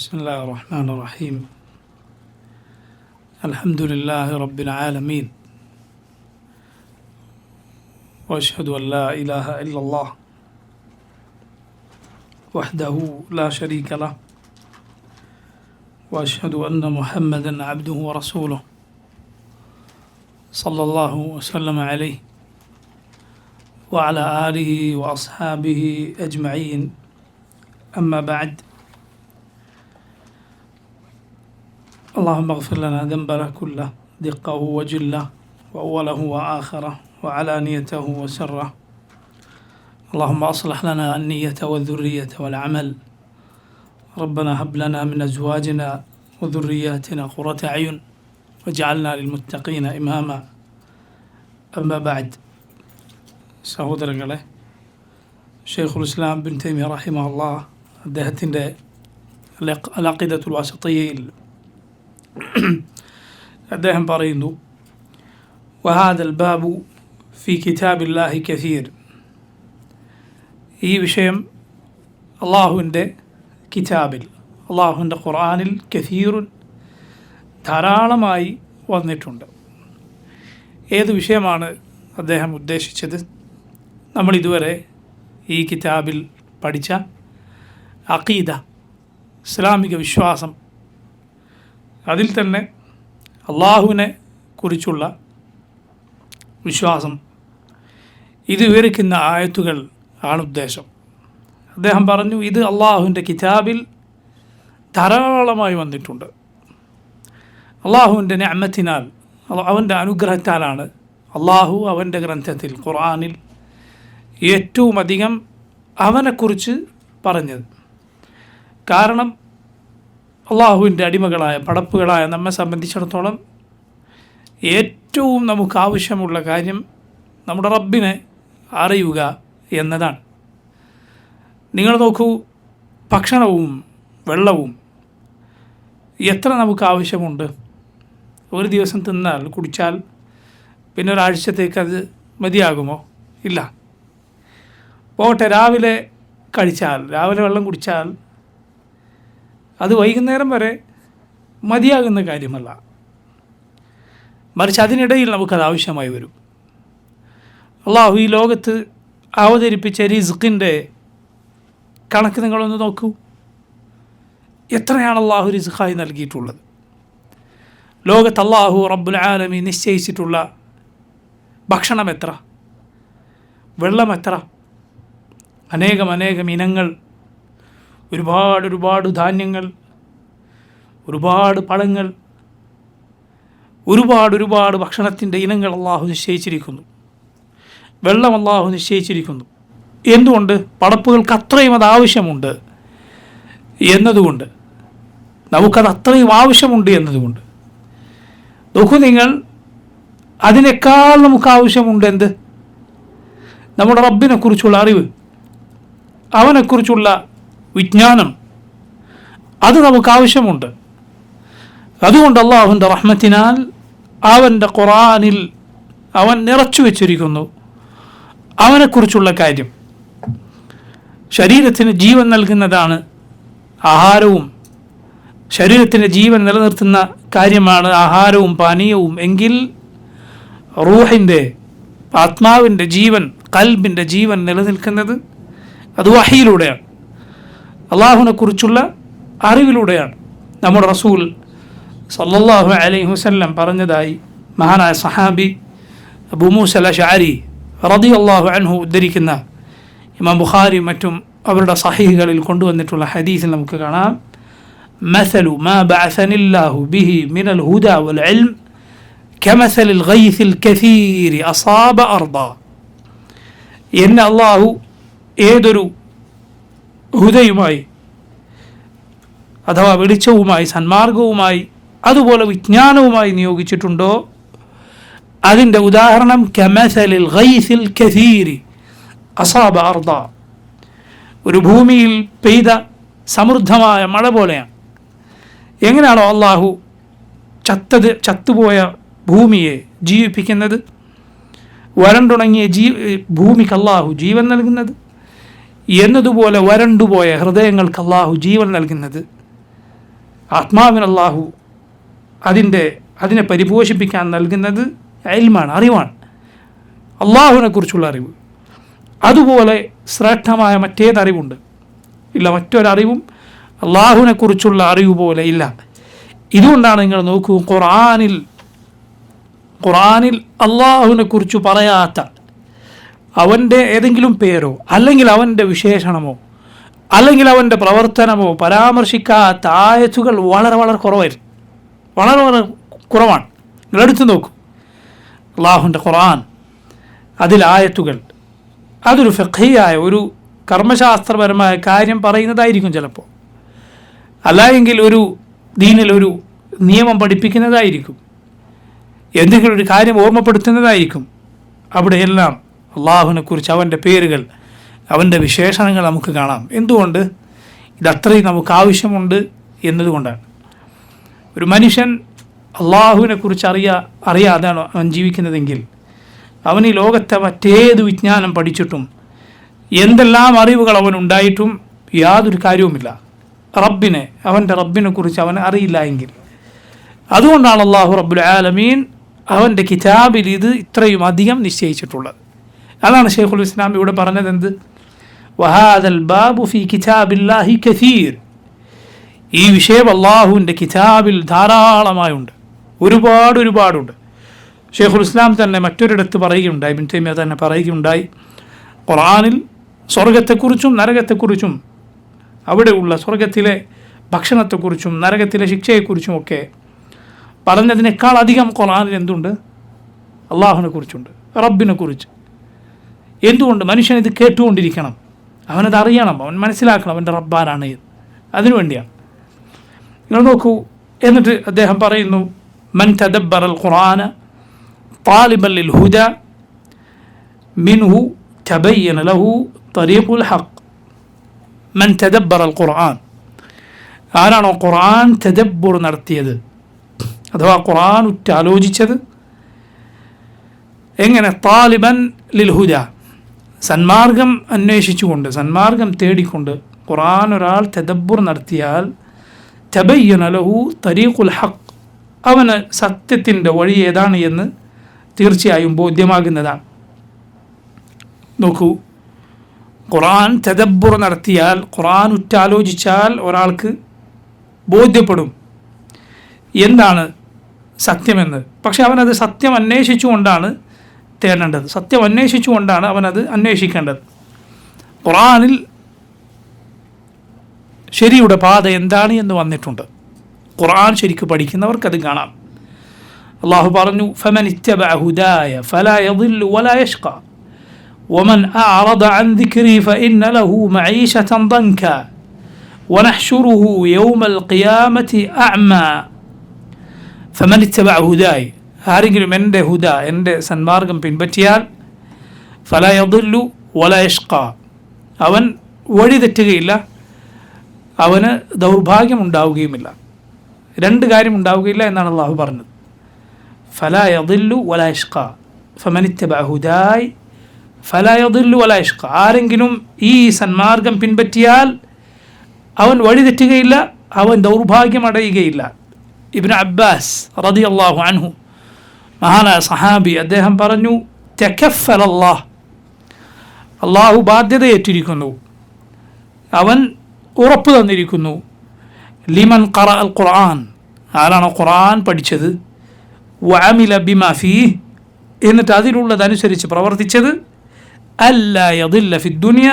بسم الله الرحمن الرحيم الحمد لله رب العالمين وأشهد أن لا إله إلا الله وحده لا شريك له وأشهد أن محمدا عبده ورسوله صلى الله وسلم عليه وعلى آله وأصحابه أجمعين أما بعد اللهم اغفر لنا ذنبنا كله دقه وجله وأوله وآخره وعلانيته وسره اللهم أصلح لنا النية والذرية والعمل ربنا هب لنا من أزواجنا وذرياتنا قرة أعين واجعلنا للمتقين إماما أما بعد സഹോദരങ്ങളെ ഷെയ്ഖുൽ ഇസ്ലാം ബിൻ തൈമിയ റഹിമഹുല്ലാഹ് അദ്ദേഹത്തിൻ്റെ അൽ അഖീദത്തുൽ വസതിയ്യയിൽ അദ്ദേഹം പറയുന്നു വഹാദൽ ബാബു ഫി കിതാബില്ലാഹി കസീർ, ഈ വിഷയം അള്ളാഹുവിൻ്റെ കിതാബിൽ അള്ളാഹുവിൻ്റെ ഖുർആനിൽ കസീറുൻ ധാരാളമായി വന്നിട്ടുണ്ട്. ഏത് വിഷയമാണ് അദ്ദേഹം ഉദ്ദേശിച്ചത്? നമ്മൾ ഇതുവരെ ഈ കിതാബിൽ പഠിച്ച അഖീദ, ഇസ്ലാമിക വിശ്വാസം, അതിൽ തന്നെ അള്ളാഹുവിനെ കുറിച്ചുള്ള വിശ്വാസം, ഇത് വിവരിക്കുന്ന ആയത്തുകൾ ആണ് ഉദ്ദേശം. അദ്ദേഹം പറഞ്ഞു, ഇത് അള്ളാഹുവിൻ്റെ കിതാബിൽ ധാരാളമായി വന്നിട്ടുണ്ട്. അള്ളാഹുവിൻ്റെ നിഅമത്തിനാൽ, അവൻ്റെ അനുഗ്രഹത്താലാണ് അള്ളാഹു അവൻ്റെ ഗ്രന്ഥത്തിൽ ഖുർആനിൽ ഏറ്റവും അധികം അവനെക്കുറിച്ച് പറഞ്ഞത്. കാരണം അള്ളാഹുവിൻ്റെ അടിമകളായ പടപ്പുകളായ നമ്മെ സംബന്ധിച്ചിടത്തോളം ഏറ്റവും നമുക്ക് ആവശ്യമുള്ള കാര്യം നമ്മുടെ റബ്ബിനെ അറിയുക എന്നതാണ്. നിങ്ങൾ നോക്കൂ, ഭക്ഷണവും വെള്ളവും എത്ര നമുക്ക് ആവശ്യമുണ്ട്. ഒരു ദിവസം തിന്നാൽ കുടിച്ചാൽ പിന്നെ ഒരാഴ്ചത്തേക്ക് അത് മതിയാകുമോ? ഇല്ല. പോട്ടെ, രാവിലെ വെള്ളം കുടിച്ചാൽ അത് വൈകുന്നേരം വരെ മതിയാകുന്ന കാര്യമല്ല. മറിച്ച് അതിനിടയിൽ നമുക്കത് ആവശ്യമായി വരും. അള്ളാഹു ഈ ലോകത്ത് അവതരിപ്പിച്ച റിസ്ഖിൻ്റെ കണക്ക് നിങ്ങളൊന്ന് നോക്കൂ. എത്രയാണ് അള്ളാഹു റിസ്ഖായി നൽകിയിട്ടുള്ളത്? ലോകത്ത് അള്ളാഹു റബ്ബുൽ ആലമീൻ നിശ്ചയിച്ചിട്ടുള്ള ഭക്ഷണം എത്ര, വെള്ളം എത്ര, അനേകം ഇനങ്ങൾ, ഒരുപാട് ധാന്യങ്ങൾ, ഒരുപാട് പഴങ്ങൾ, ഒരുപാട് ഭക്ഷണത്തിൻ്റെ ഇനങ്ങൾ അള്ളാഹു നിശ്ചയിച്ചിരിക്കുന്നു. വെള്ളം അള്ളാഹു നിശ്ചയിച്ചിരിക്കുന്നു. എന്തുകൊണ്ട്? പടപ്പുകൾക്ക് അത്രയും അത് ആവശ്യമുണ്ട് എന്നതുകൊണ്ട്, നമുക്കത് അത്രയും ആവശ്യമുണ്ട് എന്നതുകൊണ്ട്. നോക്കൂ നിങ്ങൾ, അതിനേക്കാൾ നമുക്ക് ആവശ്യമുണ്ട് എന്ത്? നമ്മുടെ റബ്ബിനെക്കുറിച്ചുള്ള അറിവ്, അവനെക്കുറിച്ചുള്ള വിജ്ഞാനം, അത് നമുക്ക് ആവശ്യമുണ്ട്. അതുകൊണ്ട് അള്ളാഹുവിൻ്റെ റഹ്മത്തിനാൽ അവൻ്റെ ഖുർആനിൽ അവൻ നിറച്ചു വച്ചിരിക്കുന്നു അവനെക്കുറിച്ചുള്ള കാര്യം. ശരീരത്തിന് ജീവൻ നൽകുന്നതാണ് ആഹാരവും, ശരീരത്തിൻ്റെ ജീവൻ നിലനിർത്തുന്ന കാര്യമാണ് ആഹാരവും പാനീയവും എങ്കിൽ റൂഹിൻ്റെ, ആത്മാവിൻ്റെ ജീവൻ, ഖൽബിൻ്റെ ജീവൻ നിലനിൽക്കുന്നത് അത് വഹിയിലൂടെയാണ്, അള്ളാഹുവിനെക്കുറിച്ചുള്ള അറിവിലൂടെയാണ്. നമ്മുടെ റസൂൽ സല്ലല്ലാഹു അലൈഹി വസല്ലം പറഞ്ഞതായി മഹാനായ സഹാബി അബൂ മൂസ അൽ-അശ്അരി റളിയല്ലാഹു അൻഹു ഉദ്ധരിക്കുന്ന ഇമാം ബുഖാരി മറ്റും അവരുടെ സഹീഹുകളിൽ കൊണ്ടുവന്നിട്ടുള്ള ഹദീസിൽ നമുക്ക് കാണാം, മസലു മാ ബഅസനില്ലാഹു ബിഹി മിനൽ ഹുദാ വൽ ഇൽം കമസലിൽ ഗൈസിൽ കസീരി അസാബ അർദ. എന്നെ അള്ളാഹു ഏതൊരു ഹുദയുമായി അഥവാ വെളിച്ചവുമായി, സന്മാർഗവുമായി, അതുപോലെ വിജ്ഞാനവുമായി നിയോഗിച്ചിട്ടുണ്ടോ, അതിൻ്റെ ഉദാഹരണം കമസലിൽ ഗൈസിൽ കസീരി അസാബ അർദ, ഒരു ഭൂമിയിൽ പെയ്ത സമൃദ്ധമായ മഴ പോലെയാണ്. എങ്ങനെയാണോ അള്ളാഹു ചത്തുപോയ ഭൂമിയെ ജീവിപ്പിക്കുന്നത്, വരണ്ടുണങ്ങിയ ഭൂമിക്ക് അള്ളാഹു ജീവൻ നൽകുന്നത് എന്നതുപോലെ വരണ്ടുപോയ ഹൃദയങ്ങൾക്ക് അള്ളാഹു ജീവൻ നൽകുന്നത് ആത്മാവിന് അള്ളാഹു അതിനെ പരിപോഷിപ്പിക്കാൻ നൽകുന്നത് ഇൽമാണ്, അറിവാണ്, അള്ളാഹുവിനെ കുറിച്ചുള്ള അറിവ്. അതുപോലെ ശ്രേഷ്ഠമായ മറ്റേതറിവുണ്ട് ഇല്ല, മറ്റൊരറിവും അള്ളാഹുവിനെ കുറിച്ചുള്ള അറിവ് പോലെ ഇല്ല. ഇതുകൊണ്ടാണ് നിങ്ങൾ നോക്കൂ, ഖുർആനിൽ അള്ളാഹുവിനെ കുറിച്ച് പറയാത്ത അവൻ്റെ ഏതെങ്കിലും പേരോ അല്ലെങ്കിൽ അവൻ്റെ വിശേഷണമോ അല്ലെങ്കിൽ അവൻ്റെ പ്രവർത്തനമോ പരാമർശിക്കാത്ത ആയത്തുകൾ വളരെ വളരെ കുറവായിരുന്നു, വളരെ വളരെ കുറവാണ്. നിങ്ങളെടുത്ത് നോക്കൂ, അള്ളാഹുവിൻ്റെ ഖുർആൻ അതിലായത്തുകൾ അതൊരു ഫിഖ്ഹിയായ ഒരു കർമ്മശാസ്ത്രപരമായ കാര്യം പറയുന്നതായിരിക്കും ചിലപ്പോൾ, അല്ലായെങ്കിൽ ഒരു ദീനിലൊരു നിയമം പഠിപ്പിക്കുന്നതായിരിക്കും, എന്തെങ്കിലും ഒരു കാര്യം ഓർമ്മപ്പെടുത്തുന്നതായിരിക്കും. അവിടെയെല്ലാം അള്ളാഹുവിനെക്കുറിച്ച് അവൻ്റെ പേരുകൾ, അവൻ്റെ വിശേഷണങ്ങൾ നമുക്ക് കാണാം. എന്തുകൊണ്ട്? ഇതത്രയും നമുക്ക് ആവശ്യമുണ്ട് എന്നതുകൊണ്ടാണ്. ഒരു മനുഷ്യൻ അള്ളാഹുവിനെക്കുറിച്ച് അറിയാതെയാണ് അവൻ ജീവിക്കുന്നതെങ്കിൽ അവൻ ഈ ലോകത്തെ മറ്റേത് വിജ്ഞാനം പഠിച്ചിട്ടും എന്തെല്ലാം അറിവുകൾ അവനുണ്ടായിട്ടും യാതൊരു കാര്യവുമില്ല. അവൻ്റെ റബ്ബിനെക്കുറിച്ച് അവൻ അറിയില്ല എങ്കിൽ. അതുകൊണ്ടാണ് അള്ളാഹു റബ്ബുൽ ആലമീൻ അവൻ്റെ കിതാബിൽ ഇത് ഇത്രയും അധികം നിശ്ചയിച്ചിട്ടുള്ളത്. അതാണ് ശൈഖുൽ ഇസ്ലാം ഇവിടെ പറഞ്ഞത്. എന്ത്? വഹാദൽ ബാബു ഫീ കിതാബില്ലാഹി കസീർ. ഈ വിഷയം അള്ളാഹുവിൻ്റെ കിതാബിൽ ധാരാളമായുണ്ട്, ഒരുപാടുണ്ട്. ശൈഖുൽ ഇസ്ലാം തന്നെ മറ്റൊരിടത്ത് പറയുകയുണ്ടായി, ഇബ്നു തൈമിയ്യ തന്നെ പറയുകയുണ്ടായി, ഖുർആനിൽ സ്വർഗത്തെക്കുറിച്ചും നരകത്തെക്കുറിച്ചും അവിടെയുള്ള സ്വർഗത്തിലെ ഭക്ഷണത്തെക്കുറിച്ചും നരകത്തിലെ ശിക്ഷയെക്കുറിച്ചും ഒക്കെ പറഞ്ഞതിനേക്കാൾ അധികം ഖുർആനിൽ എന്തുണ്ട്? അള്ളാഹുവിനെ കുറിച്ചുണ്ട്, റബ്ബിനെ കുറിച്ച്. എന്തുകൊണ്ട്? മനുഷ്യൻ ഇത് കേട്ടുകൊണ്ടിരിക്കണം, അവനത് അറിയണം, അവൻ മനസ്സിലാക്കണം അവൻ്റെ റബ്ബാനാണ് എന്ന്. അതിനുവേണ്ടിയാണ്. നിങ്ങൾ നോക്കൂ, എന്നിട്ട് അദ്ദേഹം പറയുന്നു, മൻ തദബ്ബറ അൽ ഖുർആന താലിബൻ ലിൽ ഹുദ മിൻഹു തബയ്യന ലഹു തരീഖുൽ ഹഖ്. മൻ തദബ്ബറ അൽ ഖുർആൻ, ആരാണോ ഖുർആൻ തദബ്ബുർ നടത്തിയത്, അഥവാ ഖുർആൻ ഉറ്റാലോചിച്ചത്, എങ്ങനെ? താലിബൻ ലിൽ ഹുദ, സന്മാർഗം അന്വേഷിച്ചുകൊണ്ട്, സന്മാർഗം തേടിക്കൊണ്ട് ഖുർആൻ ഒരാൾ തദബ്ബുർ നടത്തിയാൽ തബയ്യന ലഹു തരീഖുൽ ഹഖ്, അവന് സത്യത്തിൻ്റെ വഴി ഏതാണ് എന്ന് തീർച്ചയായും ബോധ്യമാകുന്നതാണ്. നോക്കൂ, ഖുർആൻ തദബ്ബുർ നടത്തിയാൽ, ഖുർആൻ ഉറ്റാലോചിച്ചാൽ ഒരാൾക്ക് ബോധ്യപ്പെടും എന്താണ് സത്യമെന്ന്. പക്ഷെ അവനത് സത്യം അന്വേഷിച്ചുകൊണ്ടാണ് തേടേണ്ടത്, സത്യം അന്വേഷിച്ചുകൊണ്ടാണ് അവനത് അന്വേഷിക്കേണ്ടത്. ഖുർആനിൽ ശരിയുടെ പാത എന്താണ് എന്ന് വന്നിട്ടുണ്ട്. ഖുർആൻ ശരിക്ക് പഠിക്കുന്നവർക്കത് കാണാം. അള്ളാഹു പറഞ്ഞു, ഫമൻ ഇത്തബഅ ഹുദായ ഫലാ യദില്ലു വലാ യഷ്ഖാ വമൻ അഅറദ അൻ ദിക്രി ഫഇന്ന ലഹു മഈശതൻ ദൻക വനഹ്ശുറുഹു യൗമൽ ഖിയാമത്തി അഅ്മാ. ഫമൻ ഇത്തബഅ ഹുദായ, ആരെങ്കിലും എൻ്റെ ഹുദ, എൻ്റെ സന്മാർഗം പിൻപറ്റിയാൽ, ഫലാ യദില്ലു വലാ യഷ്ഖാ, അവൻ വഴി തെറ്റുകയില്ല, അവന് ദൗർഭാഗ്യമുണ്ടാവുകയുമില്ല. രണ്ട് കാര്യം ഉണ്ടാവുകയില്ല എന്നാണ് അള്ളാഹു പറഞ്ഞത്. ഫലാ യദില്ലു വലാ യഷ്ഖാ ഫമൻ ഇത്തബഅ ഹുദായ ഫലാ യദില്ലു വലാ യഷ്ഖാ, ആരെങ്കിലും ഈ സന്മാർഗം പിൻപറ്റിയാൽ അവൻ വഴി തെറ്റുകയില്ല, അവൻ ദൗർഭാഗ്യമടയുകയില്ല. ഇബ്നു അബ്ബാസ് റളിയല്ലാഹു അൻഹു, മഹാനായ സഹാബി, അദ്ദേഹം പറഞ്ഞു, തകഫല അള്ളാഹു ബാധ്യതയേറ്റിരിക്കുന്നു, അവൻ ഉറപ്പ് തന്നിരിക്കുന്നു, ലിമൻ ഖറഅ അൽ ഖുർആൻ, ആരാണോ ഖുർആൻ പഠിച്ചത്, വഅമില ബിമാ ഫീഹ്, എന്നിട്ട് അതിലുള്ളതനുസരിച്ച് പ്രവർത്തിച്ചത്, അല്ലാ യദില്ല ഫി ദുനിയ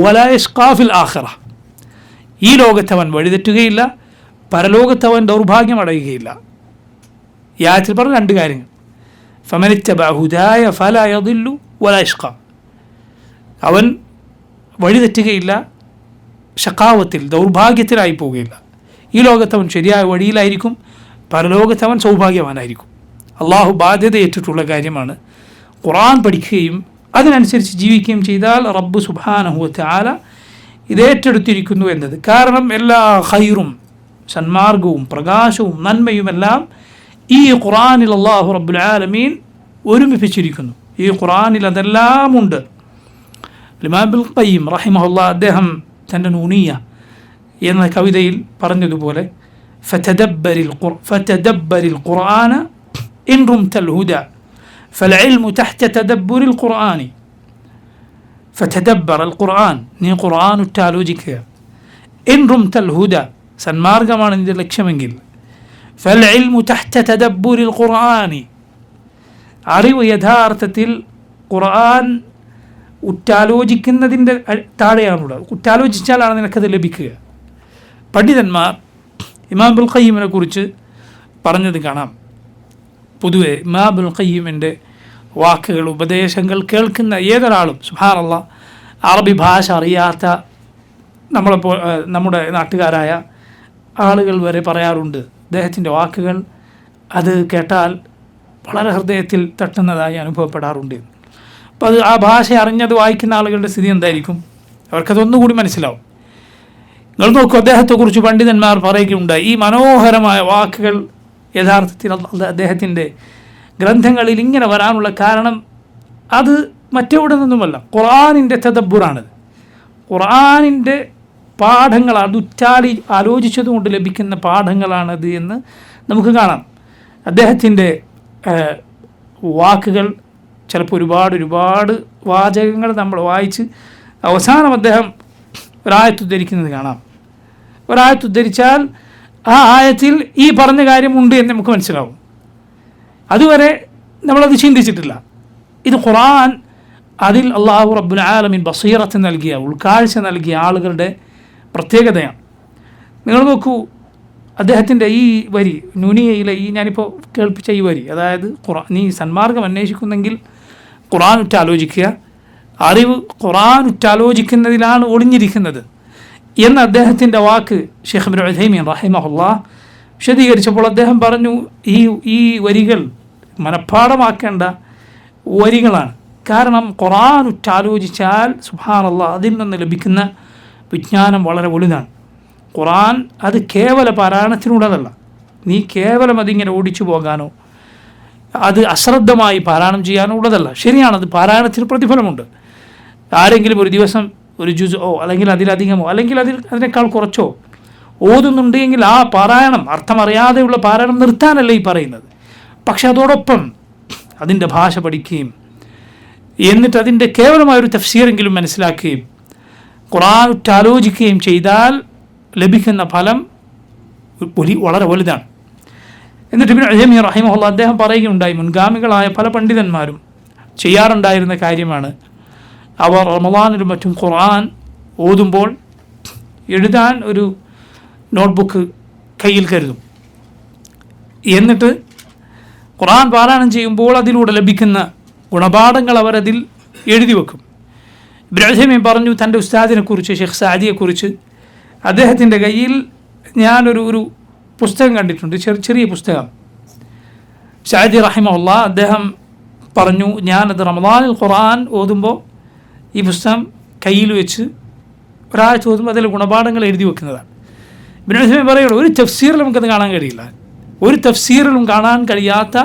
വലാ യഷ്ഖാ ഫിൽ ആഖിറ, ഈ ലോകത്തവൻ വഴിതെറ്റുകയില്ല, പരലോകത്തവൻ ദൗർഭാഗ്യമടയുകയില്ല. ഈ ആയത്തിൽ പറഞ്ഞ രണ്ട് കാര്യങ്ങൾ, ഫമൻ ഇത്തബഅ ഹുദായ ഫലാ യദില്ലു വലാ യഷ്ഖാ, അവൻ വഴിതെറ്റുകയില്ല, ഷഖാവത്തിൽ ദൗർഭാഗ്യത്തിലായി പോവുകയില്ല. ഈ ലോകത്തവൻ ശരിയായ വഴിയിലായിരിക്കും, പരലോകത്തവൻ സൗഭാഗ്യവാനായിരിക്കും. അള്ളാഹു ബാധ്യതയേറ്റിട്ടുള്ള കാര്യമാണ്. ഖുർആൻ പഠിക്കുകയും അതിനനുസരിച്ച് ജീവിക്കുകയും ചെയ്താൽ റബ്ബ് സുബ്ഹാനഹു വ തആല ഇതേറ്റെടുത്തിരിക്കുന്നു എന്നത്. കാരണം എല്ലാ ഖൈറും സന്മാർഗവും പ്രകാശവും നന്മയുമെല്ലാം ഈ ഖുർആനിൽ അള്ളാഹു റബ്ബുൽ ആലമീൻ ഒരുമിപ്പിച്ചിരിക്കുന്നു. ഈ ഖുർആനിൽ അതെല്ലാം ഉണ്ട്. ഇമാം ഇബ്നുൽ ഖയ്യിം റഹിമഹുല്ലാഹ് അദ്ദേഹം തൻ്റെ നൂനിയ എന്ന കവിതയിൽ പറഞ്ഞതുപോലെ, فتدبر القرآن إن رمت الهدى فالعلم تحت تدبر القرآن فتدبر القرآن നീ ഖുർആൻ ഉറ്റാലോചിക്കുക ഇൻ റുംതൽ ഹുദ സന്മാർഗമാണ് നിന്റെ ലക്ഷ്യമെങ്കിൽ فالعلم تحت تدبر القرآن അറിവ് യഥാർത്ഥത്തിൽ ഖുർആൻ ഉറ്റാലോചിക്കുന്നതിൻ്റെ താഴെയാണുള്ളത്. ഉറ്റാലോചിച്ചാലാണ് നിനക്കത് ലഭിക്കുക. പണ്ഡിതന്മാർ ഇമാം ഇബ്നുൽ ഖയ്യിമിനെ കുറിച്ച് പറഞ്ഞത് കാണാം. പൊതുവെ ഇമാം ഇബ്നുൽ ഖയ്യിമിൻ്റെ വാക്കുകൾ, ഉപദേശങ്ങൾ കേൾക്കുന്ന ഏതൊരാളും സുബ്ഹാനല്ലാഹ് അറബി ഭാഷ അറിയാത്ത നമ്മുടെ നാട്ടുകാരായ ആളുകൾ വരെ പറയാറുണ്ട്, അദ്ദേഹത്തിൻ്റെ വാക്കുകൾ അത് കേട്ടാൽ വളരെ ഹൃദയത്തിൽ തട്ടുന്നതായി അനുഭവപ്പെടാറുണ്ട്. അപ്പോൾ അത് ആ ഭാഷ അറിഞ്ഞത് വായിക്കുന്ന ആളുകളുടെ സ്ഥിതി എന്തായിരിക്കും? അവർക്കതൊന്നുകൂടി മനസ്സിലാവും. നിങ്ങൾ നോക്കൂ, അദ്ദേഹത്തെക്കുറിച്ച് പണ്ഡിതന്മാർ പറയുകയുണ്ടായി, ഈ മനോഹരമായ വാക്കുകൾ യഥാർത്ഥത്തിൽ അദ്ദേഹത്തിൻ്റെ ഗ്രന്ഥങ്ങളിൽ ഇങ്ങനെ വരാനുള്ള കാരണം അത് മറ്റെവിടെ നിന്നുമല്ല, ഖുർആനിൻ്റെ തദബ്ബുറാണത്. ഖുർആനിൻ്റെ പാഠങ്ങളാണ്, അത് ആലോചിച്ചതുകൊണ്ട് ലഭിക്കുന്ന പാഠങ്ങളാണത് എന്ന് നമുക്ക് കാണാം. അദ്ദേഹത്തിൻ്റെ വാക്കുകൾ ചിലപ്പോൾ ഒരുപാട് വാചകങ്ങൾ നമ്മൾ വായിച്ച് അവസാനം അദ്ദേഹം ഒരായത്ത് ഉദ്ധരിക്കുന്നത് കാണാം. ഒരായത്ത് ഉദ്ധരിച്ചാൽ ആ ആയത്തിൽ ഈ പറഞ്ഞ കാര്യമുണ്ട് എന്ന് നമുക്ക് മനസ്സിലാവും. അതുവരെ നമ്മളത് ചിന്തിച്ചിട്ടില്ല. ഇത് ഖുർആൻ, അതിൽ അള്ളാഹു റബ്ബുൽ ആലമീൻ ബസീറത്ത് നൽകിയ, ഉൾക്കാഴ്ച നൽകിയ ആളുകളുടെ പ്രത്യേകതയാണ്. നിങ്ങൾ നോക്കൂ, അദ്ദേഹത്തിൻ്റെ ഈ വരി, നൂനിയയിലെ ഈ ഞാനിപ്പോൾ കേൾപ്പിച്ച ഈ വരി, അതായത് നീ സന്മാർഗം അന്വേഷിക്കുന്നെങ്കിൽ ഖുർആൻ ഉറ്റാലോചിക്കുക, അറിവ് ഖുർആൻ ഉറ്റാലോചിക്കുന്നതിലാണ് ഒളിഞ്ഞിരിക്കുന്നത് എന്ന അദ്ദേഹത്തിൻ്റെ വാക്ക് ഷെയ്ഖ് ഇബ്നു ഉഥൈമീൻ റഹിമഹുല്ലാഹ് വിശദീകരിച്ചപ്പോൾ അദ്ദേഹം പറഞ്ഞു, ഈ വരികൾ മനഃപ്പാഠമാക്കേണ്ട വരികളാണ്. കാരണം ഖുർആൻ ഉറ്റാലോചിച്ചാൽ സുബ്ഹാനല്ലാഹ് അതിൽ നിന്ന് ലഭിക്കുന്ന വിജ്ഞാനം വളരെ വലുതാണ്. ഖുർആൻ അത് കേവല പാരായണത്തിനുള്ളതല്ല. നീ കേവലം അതിങ്ങനെ ഓടിച്ചു പോകാനോ അത് അശ്രദ്ധമായി പാരായണം ചെയ്യാനോ ഉള്ളതല്ല. ശരിയാണ്, അത് പാരായണത്തിന് പ്രതിഫലമുണ്ട്. ആരെങ്കിലും ഒരു ദിവസം ഒരു ജുസോ അല്ലെങ്കിൽ അതിലധികമോ അല്ലെങ്കിൽ അതിനേക്കാൾ കുറച്ചോ ഓതുന്നുണ്ടെങ്കിൽ ആ പാരായണം, അർത്ഥമറിയാതെയുള്ള പാരായണം നിർത്താനല്ല ഈ പറയുന്നത്. പക്ഷെ അതോടൊപ്പം അതിൻ്റെ ഭാഷ പഠിക്കുകയും എന്നിട്ട് അതിൻ്റെ കേവലമായൊരു തഫ്സീറെങ്കിലും മനസ്സിലാക്കുകയും ഖുർആൻ ഉറ്റാലോചിക്കുകയും ചെയ്താൽ ലഭിക്കുന്ന ഫലം വളരെ വലുതാണ്. എന്നിട്ട് ഇബ്നു ഉഥൈമീൻ റഹിമഹുല്ലാഹ് അദ്ദേഹം പറയുകയുണ്ടായി, മുൻഗാമികളായ പല പണ്ഡിതന്മാരും ചെയ്യാറുണ്ടായിരുന്ന കാര്യമാണ്, അവർ റമളാനിലും മറ്റും ഖുർആൻ ഓതുമ്പോൾ എഴുതാൻ ഒരു നോട്ട്ബുക്ക് കയ്യിൽ കരുതും. എന്നിട്ട് ഖുർആൻ പാരായണം ചെയ്യുമ്പോൾ അതിലൂടെ ലഭിക്കുന്ന ഗുണപാഠങ്ങൾ അവരതിൽ എഴുതി വെക്കും. ഇബ്നു ഉഥൈമീൻ പറഞ്ഞു തൻ്റെ ഉസ്താദിനെക്കുറിച്ച്, ഷെയ്ഖ് സഅദിയെക്കുറിച്ച്, അദ്ദേഹത്തിൻ്റെ കയ്യിൽ ഞാനൊരു പുസ്തകം കണ്ടിട്ടുണ്ട്, ചെറിയ പുസ്തകം. സഅദി റഹിമഹുല്ലാഹ് അദ്ദേഹം പറഞ്ഞു, ഞാനത് റമളാനിൽ ഖുർആൻ ഓതുമ്പോൾ ഈ പുസ്തകം കയ്യിൽ വെച്ച് ഒരാഴ്ച ഓതുമ്പോൾ അതിൽ ഗുണപാഠങ്ങൾ എഴുതി വെക്കുന്നതാണ്. ഇബ്നു ഉഥൈമീൻ പറയുന്നത് ഒരു തഫ്സീറിലും നമുക്കത് കാണാൻ കഴിയില്ല. ഒരു തഫ്സീറിലും കാണാൻ കഴിയാത്ത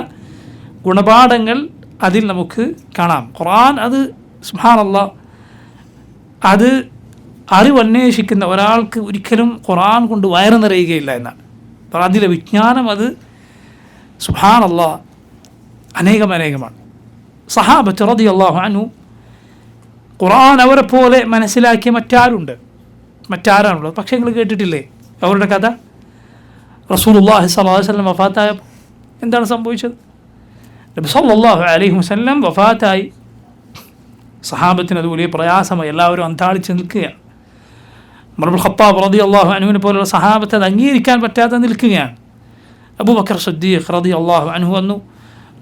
ഗുണപാഠങ്ങൾ അതിൽ നമുക്ക് കാണാം. ഖുർആൻ അത് സുബ്ഹാനല്ലാഹ് അത് അറിവന്വേഷിക്കുന്ന ഒരാൾക്ക് ഒരിക്കലും ഖുർആൻ കൊണ്ട് വയറ് നിറയുകയില്ല എന്നാണ്. അപ്പോൾ അതിലെ വിജ്ഞാനം അത് സുബ്ഹാനല്ലാഹ് അനേകമാണ്. സഹാബത്ത് റളിയല്ലാഹു അൻഹു ഖുർആൻ അവരെ പോലെ മനസ്സിലാക്കിയ മറ്റാരാണുള്ളത്? പക്ഷേ നിങ്ങൾ കേട്ടിട്ടില്ലേ അവരുടെ കഥ? റസൂലുള്ളാഹി സ്വല്ലല്ലാഹു അലൈഹി വസല്ലം വഫാത്തായപ്പോൾ എന്താണ് സംഭവിച്ചത്? നബി സല്ലല്ലാഹു അലൈഹി വസല്ലം വഫാത്തായി. സഹാബത്തിന് അത് വലിയ പ്രയാസമായി, എല്ലാവരും അന്താളിച്ച് നിൽക്കുകയാണ്. ഉമർ ഇബ്നുൽ ഖത്താബ് റളിയല്ലാഹു അൻഹുവിനെ പോലുള്ള സഹാബത്ത് അത് അംഗീകരിക്കാൻ പറ്റാതെ നിൽക്കുകയാണ്. അബൂബക്കർ സിദ്ദീഖ് റളിയല്ലാഹു അൻഹു വന്നു,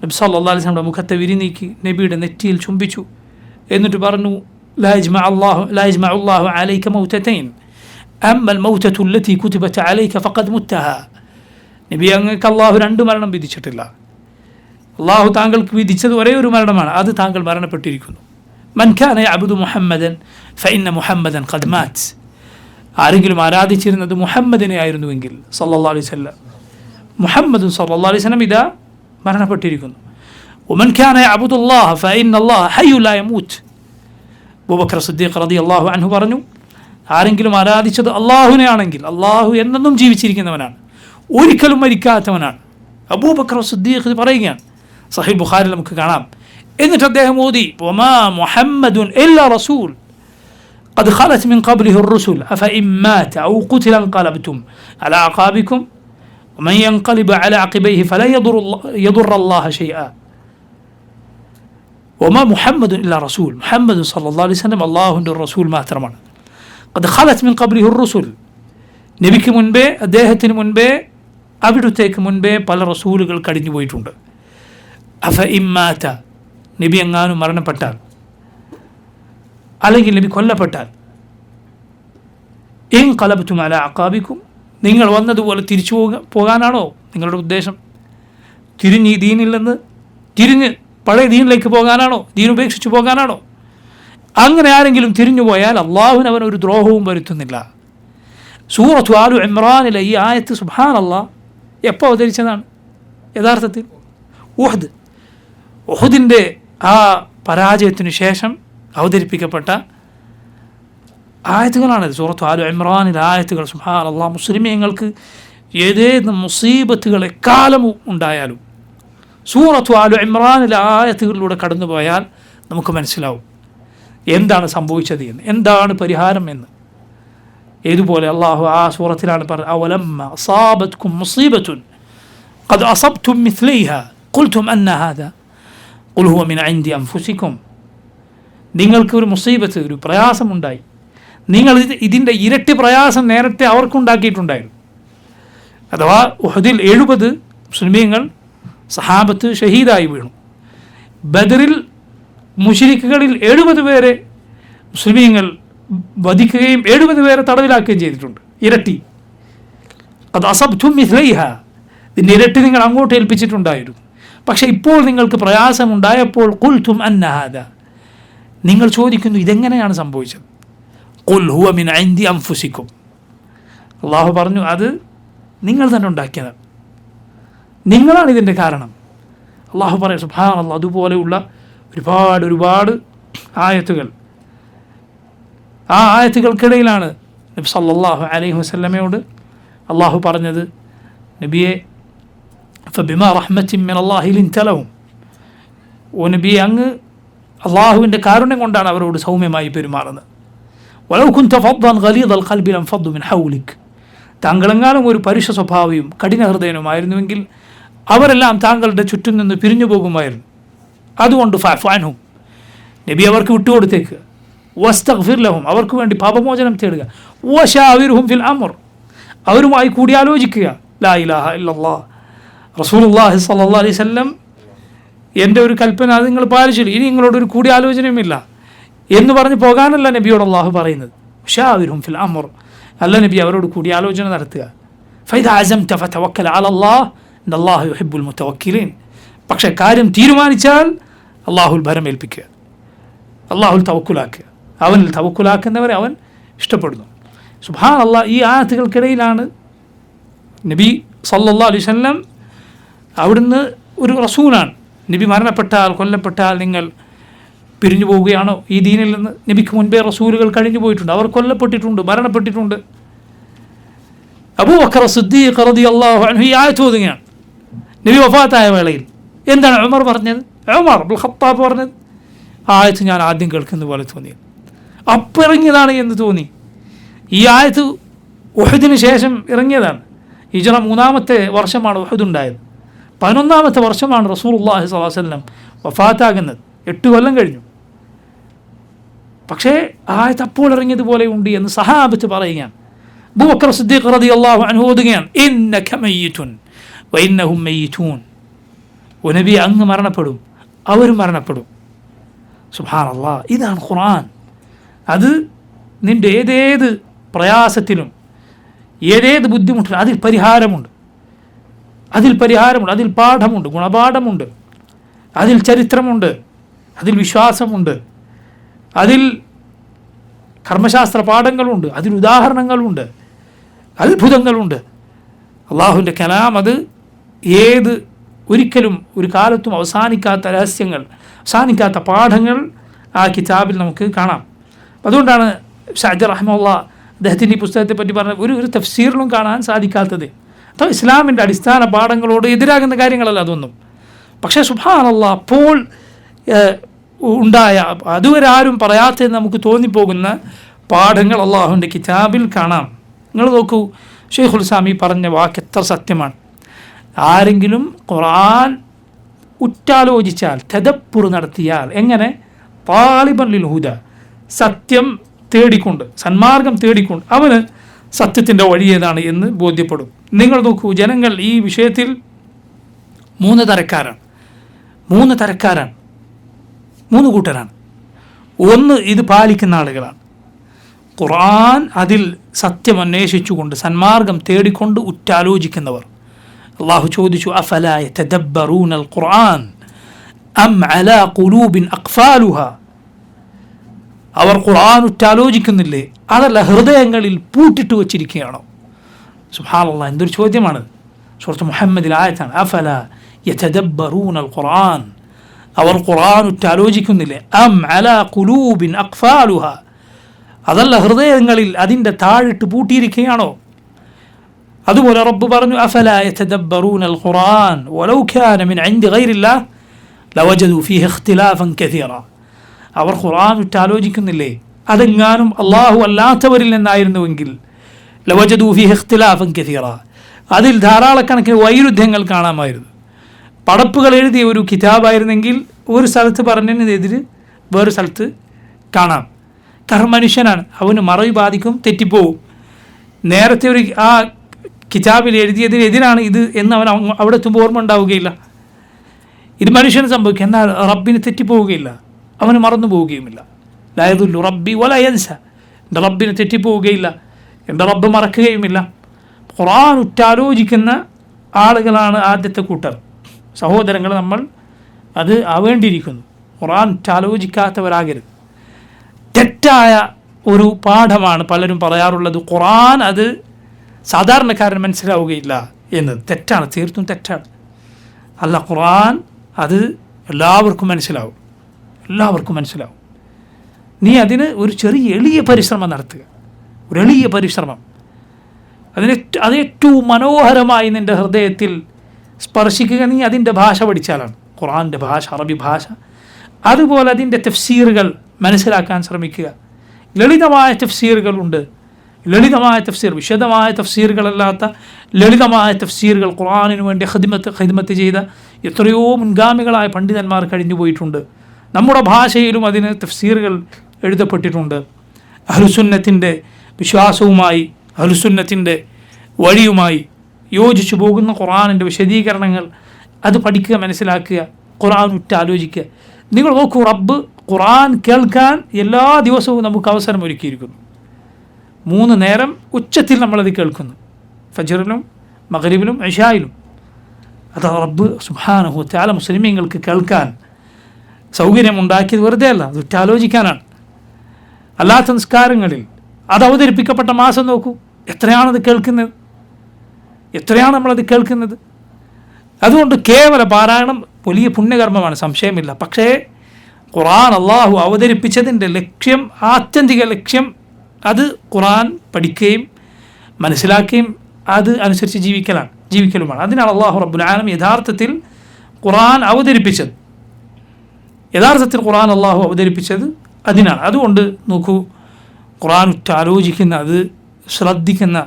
നബി സല്ലല്ലാഹു അലൈഹി വസല്ലം മുഖത്തെ വിരിനീക്കി നബിയുടെ നെറ്റിയിൽ ചുംബിച്ചു. എന്നിട്ട് പറഞ്ഞു, ലാ യജ്മഉല്ലാഹു അലൈക മൗതതൈൻ അമ്മൽ മൗതതു അല്ലതി കുതിബത അലൈക ഫഖദ് മുത്തഹ. നബി, അങ്ങക്ക് അല്ലാഹു രണ്ട് മരണം വിധിച്ചിട്ടില്ല. അല്ലാഹു താങ്കൾക്ക് വിധിച്ചത് ഒരേ ഒരു മരണമാണ്, അത് താങ്കൾ മരണപ്പെട്ടിരിക്കുന്നു. മൻ കാന യഅബ്ദു മുഹമ്മദൻ ഫഇന്ന മുഹമ്മദൻ ഖദ് മാത്. ആരെങ്കിലും ആരാധിച്ചിരുന്നത് മുഹമ്മദിനെ ആയിരുന്നുവെങ്കിൽ സല്ലല്ലാഹു അലൈഹി വസല്ലം, മുഹമ്മദ് സല്ലല്ലാഹു അലൈഹി വസല്ലം ഇതാ മരണപ്പെട്ടിരിക്കുന്നു. വമൻ കാന യഅബ്ദുല്ലാഹ ഫഇന്നല്ലാഹ ഹയ്യുൻ ലാ യമൂത്. അബൂബക്കർ സിദ്ദീഖ് റളിയല്ലാഹു അൻഹു പറഞ്ഞു, ആരെങ്കിലും ആരാധിച്ചത് അല്ലാഹുവിനെ ആണെങ്കിൽ അല്ലാഹു എന്നെന്നും ജീവിച്ചിരിക്കുന്നവനാണ്. ഒരിക്കലും മരിക്കാത്തവനാണ്. അബൂബക്കർ സിദ്ദീഖ് പറയുകയാണ്, സഹീഹ് ബുഖാരിയിൽ നമുക്ക് കാണാം. എന്നിട്ട് അദ്ദേഹം ഓതി, വമാ മുഹമ്മദുൻ ഇല്ലാ റസൂൽ ഖദ് ഖലത് മിൻ ഖബ്ലിഹി الرسل أفإن مات أو قتل انقلبتم على أعقابكم ومن ينقلب على عقبيه فلن يضر الله شيئا وما محمد إلا رسول. മുഹമ്മദ് സല്ലല്ലാഹു അലൈഹി വസല്ലം അല്ലാഹുവിൻ്റെ റസൂൽ മാത്രമാണ്. ഖദ് ഖലത് മിൻ ഖബ്ലിഹി الرسل, നബിക്ക് മുൻപേ, അദ്ദേഹത്തിന് മുൻപേ, അവിടുത്തേക്ക് മുൻപേ പല റസൂലുകൾ കഴിഞ്ഞു പോയിട്ടുണ്ട്. അഫഇൻ മാത, നബി എങ്ങാനും മരണപ്പെട്ടാൽ, അല്ലെങ്കിൽ നബി കൊല്ലപ്പെട്ടാൽ, ഇൻഖലബ്തും അലാ അഖാബിക്കും, നിങ്ങൾ വന്നതുപോലെ തിരിച്ചു പോകാനാണോ നിങ്ങളുടെ ഉദ്ദേശം? തിരിഞ്ഞ് ഈ ദീനിൽ നിന്ന് തിരിഞ്ഞ് പഴയ ദീനിലേക്ക് പോകാനാണോ? ദീൻ ഉപേക്ഷിച്ച് പോകാനാണോ? അങ്ങനെ ആരെങ്കിലും തിരിഞ്ഞു പോയാൽ അള്ളാഹുവിന് അവൻ ഒരു ദ്രോഹവും വരുത്തുന്നില്ല. സൂറത്തു ആലു ഇമ്രാനിലെ ഈ ആയത്ത് സുബ്ഹാനല്ലാഹ് എപ്പോൾ അവതരിച്ചതാണ്? യഥാർത്ഥത്തിൽ ഉഹദിൻ്റെ ആ പരാജയത്തിനു ശേഷം അവതരിപ്പിക്കപ്പെട്ട ആയത്തുകളാണിത്. സൂറത്തു ആലു ഇമ്രാനിലെ ആയത്തുകൾ സുബ്ഹാനല്ലാഹ്, മുസ്ലിമീങ്ങൾക്ക് ഏതേത് മുസീബത്തുകൾ എക്കാലവും ഉണ്ടായാലും സൂറത്തു ആലു ഇമ്രാനിലെ ആയത്തുകളിലൂടെ കടന്നുപോയാൽ നമുക്ക് മനസ്സിലാവും എന്താണ് സംഭവിച്ചത് എന്ന്, എന്താണ് പരിഹാരം എന്ന്. ഏതുപോലെ അള്ളാഹു ആ സൂറത്തിലാണ് പറഞ്ഞത്, അവലമ്മ അസാബത്കും മുസീബത്തുൻ ഖദ് അസബ്തും മിസ്ലൈഹാ ഖുൽതും അന്ന ഹാദാ ഖുൽ ഹുവ മിൻ ഇൻദി അൻഫുസികും. നിങ്ങൾക്ക് ഒരു മുസീബത്ത്, ഒരു പ്രയാസമുണ്ടായി, നിങ്ങൾ ഇതിൻ്റെ ഇരട്ടി പ്രയാസം നേരത്തെ അവർക്കുണ്ടാക്കിയിട്ടുണ്ടായിരുന്നു. അഥവാ ഉഹദിൽ 70 മുസ്ലിമീങ്ങൾ സഹാബത്ത് ഷഹീദായി വീണു. ബദറിൽ മുശ്രിക്കുകളിൽ 70 പേരെ മുസ്ലിമീങ്ങൾ വധിക്കുകയും 70 പേരെ തടവിലാക്കുകയും ചെയ്തിട്ടുണ്ട്. ഇരട്ടി. അത് അസബ്തും മിസ്ലൈഹ, ഇതിൻ്റെ ഇരട്ടി നിങ്ങൾ അങ്ങോട്ട് ഏൽപ്പിച്ചിട്ടുണ്ടായിരുന്നു. പക്ഷേ ഇപ്പോൾ നിങ്ങൾക്ക് പ്രയാസമുണ്ടായപ്പോൾ ഖുൽതും അന്ന ഹാദാ, നിങ്ങൾ ചോദിക്കുന്നു ഇതെങ്ങനെയാണ് സംഭവിച്ചത്? ഖുൽ ഹുവ മിൻ ഇൻദി അൻഫുസികും, അള്ളാഹു പറഞ്ഞു അത് നിങ്ങൾ തന്നെ ഉണ്ടാക്കിയതാണ്, നിങ്ങളാണ് ഇതിൻ്റെ കാരണം. അള്ളാഹു പറയും സുബ്ഹാനല്ലാഹ്. അതുപോലെയുള്ള ഒരുപാട് ആയത്തുകൾ, ആ ആയത്തുകൾക്കിടയിലാണ് നബി സല്ലല്ലാഹു അലൈഹി വസല്ലമയോട് അള്ളാഹു പറഞ്ഞത്, നബിയെ ഫബിമാ റഹ്മത്തിൻ മിനല്ലാഹി ലിൻത ലഹും, ഓ നബിയെ അങ്ങ് അള്ളാഹുവിൻ്റെ കാരുണ്യം കൊണ്ടാണ് അവരോട് സൗമ്യമായി പെരുമാറുന്നത്. വലൗ കുൻത ഫദ്ദൻ ഗലീദൽ ഖൽബി ലൻഫദ്ദു മിൻ ഹൗലിക്, താങ്കളെങ്ങാനും ഒരു പരുഷ സ്വഭാവിയും കഠിന ഹൃദയനുമായിരുന്നുവെങ്കിൽ അവരെല്ലാം താങ്കളുടെ ചുറ്റും നിന്ന് പിരിഞ്ഞു പോകുമായിരുന്നു. അതുകൊണ്ട് ഫഅഫു അൻഹും, നബി അവർക്ക് വിട്ടുകൊടുത്തേക്ക്. വസ്തഗ്ഫിർ ലഹും, അവർക്ക് വേണ്ടി പാപമോചനം തേടുക. വശാവിർഹും ഫിൽ അംർ, അവരുമായി കൂടിയാലോചിക്കുക. ലാ ഇലാഹ ഇല്ലല്ലാഹ് റസൂലുള്ളാഹി സ്വല്ലല്ലാഹു അലൈഹി വസല്ലം എൻ്റെ ഒരു കൽപ്പന അത് നിങ്ങൾ പാലിച്ചില്ല, ഇനി നിങ്ങളോടൊരു കൂടിയാലോചനയുമില്ല എന്ന് പറഞ്ഞ് പോകാനല്ല നബിയോട് അള്ളാഹു പറയുന്നത്. വശാവിർഹും ഫിൽ അംർ, അല്ല നബി അവരോട് കൂടിയാലോചന നടത്തുക. ഫൈദാ അസംത ഫതവക്കൽ അലല്ലാഹ് ഇന്നല്ലാഹ യുഹിബ്ബുൽ മുതവക്കിലീൻ, പക്ഷേ കാര്യം തീരുമാനിച്ചാൽ അള്ളാഹുൽ ഭരമേൽപ്പിക്കുക, അള്ളാഹുൽ തവക്കുലാക്കുക. അവനിൽ തവക്കുലാക്കുന്നവരെ അവൻ ഇഷ്ടപ്പെടുന്നു. സുബ്ഹാനല്ലാഹ്. ഈ ആയത്തുകൾക്കിടയിലാണ് നബി സല്ലല്ലാഹു അലൈഹി വസല്ലം, അവിടുന്ന് ഒരു റസൂലാണ്, നബി മരണപ്പെട്ടാൽ കൊല്ലപ്പെട്ടാൽ നിങ്ങൾ പിരിഞ്ഞു പോവുകയാണോ ഈ ദീനിൽ നിന്ന്? നബിക്ക് മുൻപേ റസൂലുകൾ കഴിഞ്ഞു പോയിട്ടുണ്ട്, അവർ കൊല്ലപ്പെട്ടിട്ടുണ്ട്, മരണപ്പെട്ടിട്ടുണ്ട്. അബൂബക്കർ സിദ്ദീഖ് റളിയല്ലാഹു അൻഹു ഈ ആയത്ത് ഓതുകയാണ് നബി വഫാത്തായ വേളയിൽ. എന്താണ് ഉമർ പറഞ്ഞത്? ഉമർ ഇബ്നുൽ ഖത്താബ് പറഞ്ഞത്, ആയത്ത് ഞാൻ ആദ്യം കേൾക്കുന്ന പോലെ തോന്നി, അപ്പം ഇറങ്ങിയതാണ് എന്ന് തോന്നി. ഈ ആയത്ത് ഉഹദിന് ശേഷം ഇറങ്ങിയതാണ്. ഹിജ്റ 3-ാമത്തെ വർഷമാണ് ഉഹദ് ഉണ്ടായത്. 11-ാമത്തെ വർഷമാണ് റസൂലുള്ളാഹി സ്വല്ലല്ലാഹു അലൈഹി വസല്ലം വഫാത്താകുന്നത്. 8 കൊല്ലം കഴിഞ്ഞു. പക്ഷേ ആയത്ത് അപ്പോൾ ഇറങ്ങിയതുപോലെ ഉണ്ട് എന്ന് സഹാബത്ത് പറയുകയാണ്. അബൂബക്കർ സിദ്ദീഖ് റളിയല്ലാഹു അൻഹു ഓതുകയാണ്, ഇന്നക മയ്യിതുൻ വഇന്നഹും മയ്യിതൂൻ, ഓ നബി അങ്ങ് മരണപ്പെടും, അവരും മരണപ്പെടും. സുബ്ഹാനല്ലാഹ്. ഇതാണ് ഖുർആൻ. അത് നിൻ്റെ ഏതേത് പ്രയാസത്തിലും ഏതേത് ബുദ്ധിമുട്ടിലും അതിൽ പരിഹാരമുണ്ട്, അതിൽ പാഠമുണ്ട്, ഗുണപാഠമുണ്ട്, അതിൽ ചരിത്രമുണ്ട്, അതിൽ വിശ്വാസമുണ്ട്, അതിൽ കർമ്മശാസ്ത്ര പാഠങ്ങളുണ്ട്, അതിൽ ഉദാഹരണങ്ങളുണ്ട്, അത്ഭുതങ്ങളുണ്ട്. അള്ളാഹുവിൻ്റെ കലാം അത് ഒരിക്കലും ഒരു കാലത്തും അവസാനിക്കാത്ത രഹസ്യങ്ങൾ, അവസാനിക്കാത്ത പാഠങ്ങൾ ആ കിതാബിൽ നമുക്ക് കാണാം. അതുകൊണ്ടാണ് സഅദി റഹിമഹുല്ലാഹ് അദ്ദേഹത്തിൻ്റെ ഈ പുസ്തകത്തെ പറ്റി പറഞ്ഞ ഒരു തഫ്സീറിലും കാണാൻ സാധിക്കാത്തത്. അപ്പോൾ ഇസ്ലാമിൻ്റെ അടിസ്ഥാന പാഠങ്ങളോട് എതിരാകുന്ന കാര്യങ്ങളല്ല അതൊന്നും. പക്ഷേ സുബ്ഹാനല്ലാഹ് അപ്പോൾ ഉണ്ടായ അതുവരെ ആരും പറയാത്തത് നമുക്ക് തോന്നിപ്പോകുന്ന പാഠങ്ങൾ അള്ളാഹുവിൻ്റെ കിതാബിൽ കാണാം. നിങ്ങൾ നോക്കൂ, ഷെയ്ഖുൽ ഇസ്ലാമി പറഞ്ഞ വാക്ക് എത്ര സത്യമാണ്. ആരെങ്കിലും ഖുർആൻ ഉറ്റാലോചിച്ചാൽ, തദബ്ബുർ നടത്തിയാൽ, എങ്ങനെ താലിബൻ ലിൽ ഹുദ, സത്യം തേടിക്കൊണ്ട്, സന്മാർഗം തേടിക്കൊണ്ട്, അവന് സത്യത്തിൻ്റെ വഴി ഏതാണ് എന്ന് ബോധ്യപ്പെടും. നിങ്ങൾ നോക്കൂ, ജനങ്ങൾ ഈ വിഷയത്തിൽ മൂന്ന് കൂട്ടരാണ്. ഒന്ന്, ഇത് പാലിക്കുന്ന ആളുകളാണ്. ഖുർആൻ അതിൽ സത്യം അന്വേഷിച്ചുകൊണ്ട്, സന്മാർഗം തേടിക്കൊണ്ട് ഉറ്റാലോചിക്കുന്നവർ. അള്ളാഹു ചോദിച്ചു, അഫലാ യതദബ്ബറൂനൽ ഖുർആൻ അം അലാ ഖുലൂബിൻ അഖ്ഫാലുഹ, അവർ ഖുർആൻ ഉറ്റാലോചിക്കുന്നില്ലേ, അതല്ല ഹൃദയങ്ങളിൽ പൂട്ടിട്ട് വച്ചിരിക്കുകയാണോ? സുബ്ഹാനല്ലാഹ്, എന്തൊരു ചോദ്യമാണ്. സൂറത്ത് മുഹമ്മദിൽ ആയത്താണ്, അഫലാ യതദബ്ബറൂനൽ ഖുർആൻ, അവർ ഖുർആൻ ഉറ്റാലോചിക്കുന്നില്ലേ, അം അലാ ഖുലൂബിൻ അഖ്ഫാലുഹ, അതല്ല ഹൃദയങ്ങളിൽ അതിൻ്റെ താഴിട്ട് പൂട്ടിയിരിക്കുകയാണോ? അതുപോലെ റബ്ബ് പറഞ്ഞു, അഫലാ യതദബ്ബറൂനൽ ഖുർആൻ വലൗ കാന മിൻ ഇൻദി ഗൈരില്ലാഹ് ലവജദു ഫീഹി ഇഖ്തിലാഫൻ കസീറ, അവർ ഖുർആൻ ഉറ്റാലോചിക്കുന്നില്ലേ, അതെങ്ങാനും അള്ളാഹു അല്ലാത്തവരിൽ നിന്നായിരുന്നുവെങ്കിൽ ലവജദു ഫീഹി ഇഖ്തിലാഫൻ കസീറ, അതിൽ ധാരാളക്കണക്കിന് വൈരുദ്ധ്യങ്ങൾ കാണാമായിരുന്നു. പടപ്പുകൾ എഴുതിയ ഒരു കിതാബായിരുന്നെങ്കിൽ ഒരു സ്ഥലത്ത് പറഞ്ഞതിനെതിരെ വേറൊരു സ്ഥലത്ത് കാണാം. കാരണം മനുഷ്യനാണ്, അവന് മറവി ബാധിക്കും, തെറ്റിപ്പോവും. നേരത്തെ ഒരു ആ കിതാബിൽ എഴുതിയതിനെതിരാണ് ഇത് എന്ന് അവൻ അവിടെ എത്തുമ്പോൾ ഓർമ്മ ഉണ്ടാവുകയില്ല. ഇത് മനുഷ്യന് സംഭവിക്കും, എന്നാൽ റബ്ബിന് തെറ്റിപ്പോവുകയില്ല, അവന് മറന്നു പോവുകയുമില്ല. ലാ യദുല്ലു റബ്ബി വലാ യൻസ, എൻ്റെ റബ്ബിന് തെറ്റിപ്പോവുകയില്ല, എൻ്റെ റബ്ബ് മറക്കുകയുമില്ല. ഖുർആൻ ഉറ്റാലോചിക്കുന്ന ആളുകളാണ് ആദ്യത്തെ കൂട്ടർ. സഹോദരങ്ങൾ, നമ്മൾ അത് ആവേണ്ടിയിരിക്കുന്നു. ഖുർആൻ ഉറ്റാലോചിക്കാത്തവരാകരുത്. തെറ്റായ ഒരു പാഠമാണ് പലരും പറയാറുള്ളത്, ഖുർആൻ അത് സാധാരണക്കാരന് മനസ്സിലാവുകയില്ല എന്നത്. തെറ്റാണ്, തീർത്തും തെറ്റാണ്. അല്ല, ഖുർആൻ അത് എല്ലാവർക്കും മനസ്സിലാവും. നീ അതിന് ഒരു ചെറിയ എളിയ പരിശ്രമം നടത്തുക, ഒരു എളിയ പരിശ്രമം. അത് ഏറ്റവും മനോഹരമായി നിൻ്റെ ഹൃദയത്തിൽ സ്പർശിക്കുക. നീ അതിൻ്റെ ഭാഷ പഠിച്ചാലാണ്, ഖുർആൻ്റെ ഭാഷ, അറബി ഭാഷ. അതുപോലെ അതിൻ്റെ തഫ്സീറുകൾ മനസ്സിലാക്കാൻ ശ്രമിക്കുക. ലളിതമായ തഫ്സീറുകളുണ്ട്, ലളിതമായ തഫ്സീർ, വിശദമായ തഫ്സീറുകളല്ലാത്ത ലളിതമായ തഫ്സീറുകൾ ഖുർആനിനു വേണ്ടി ഖിദ്മത്ത് ചെയ്ത എത്രയോ മുൻഗാമികളായ പണ്ഡിതന്മാർ കഴിഞ്ഞു പോയിട്ടുണ്ട്. നമ്മുടെ ഭാഷയിലും അതിന് തഫ്സീറുകൾ എഴുതപ്പെട്ടിട്ടുണ്ട്. അഹ്ലുസുന്നത്തിൻ്റെ വിശ്വാസവുമായി, അഹ്ലുസുന്നത്തിൻ്റെ വഴിയുമായി യോജിച്ചു പോകുന്ന ഖുർആനിൻ്റെ വിശദീകരണങ്ങൾ അത് പഠിക്കുക, മനസ്സിലാക്കുക, ഖുർആൻ ഉറ്റാലോചിക്കുക. നിങ്ങൾ നോക്കൂ, റബ്ബ് ഖുർആൻ കേൾക്കാൻ എല്ലാ ദിവസവും നമുക്ക് അവസരം ഒരുക്കിയിരിക്കുന്നു. 3 നേരം ഉച്ചത്തിൽ നമ്മളത് കേൾക്കുന്നു, ഫജ്റിലും മഗ്രിബിലും ഇശായിലും. അത് റബ്ബ് സുബ്ഹാനഹു വ തആല മുസ്ലിമീങ്ങൾക്ക് കേൾക്കാൻ സൗകര്യമുണ്ടാക്കിയത് വെറുതെ അല്ല, അത് ഉറ്റാലോചിക്കാനാണ്. അല്ലാത്ത നിസ്കാരങ്ങളിൽ അത് അവതരിപ്പിക്കപ്പെട്ട മാസം നോക്കൂ, എത്രയാണത് കേൾക്കുന്നത്, എത്രയാണ് നമ്മളത് കേൾക്കുന്നത്. അതുകൊണ്ട് കേവല പാരായണം വലിയ പുണ്യകർമ്മമാണ്, സംശയമില്ല. പക്ഷേ ഖുർആൻ അള്ളാഹു അവതരിപ്പിച്ചതിൻ്റെ ലക്ഷ്യം, ആത്യന്തിക ലക്ഷ്യം, അത് ഖുർആൻ പഠിക്കുകയും മനസ്സിലാക്കുകയും അത് അനുസരിച്ച് ജീവിക്കലുമാണ്. അതിനാണ് അള്ളാഹു റബ്ബുൽ ആലമീൻ യഥാർത്ഥത്തിൽ ഖുർആൻ അവതരിപ്പിച്ചത്. ഖുർആൻ അള്ളാഹു അവതരിപ്പിച്ചത് അതിനാണ്. അതുകൊണ്ട് നോക്കൂ, ഖുർആൻ ഉറ്റാലോചിക്കുന്ന, അത് ശ്രദ്ധിക്കുന്ന,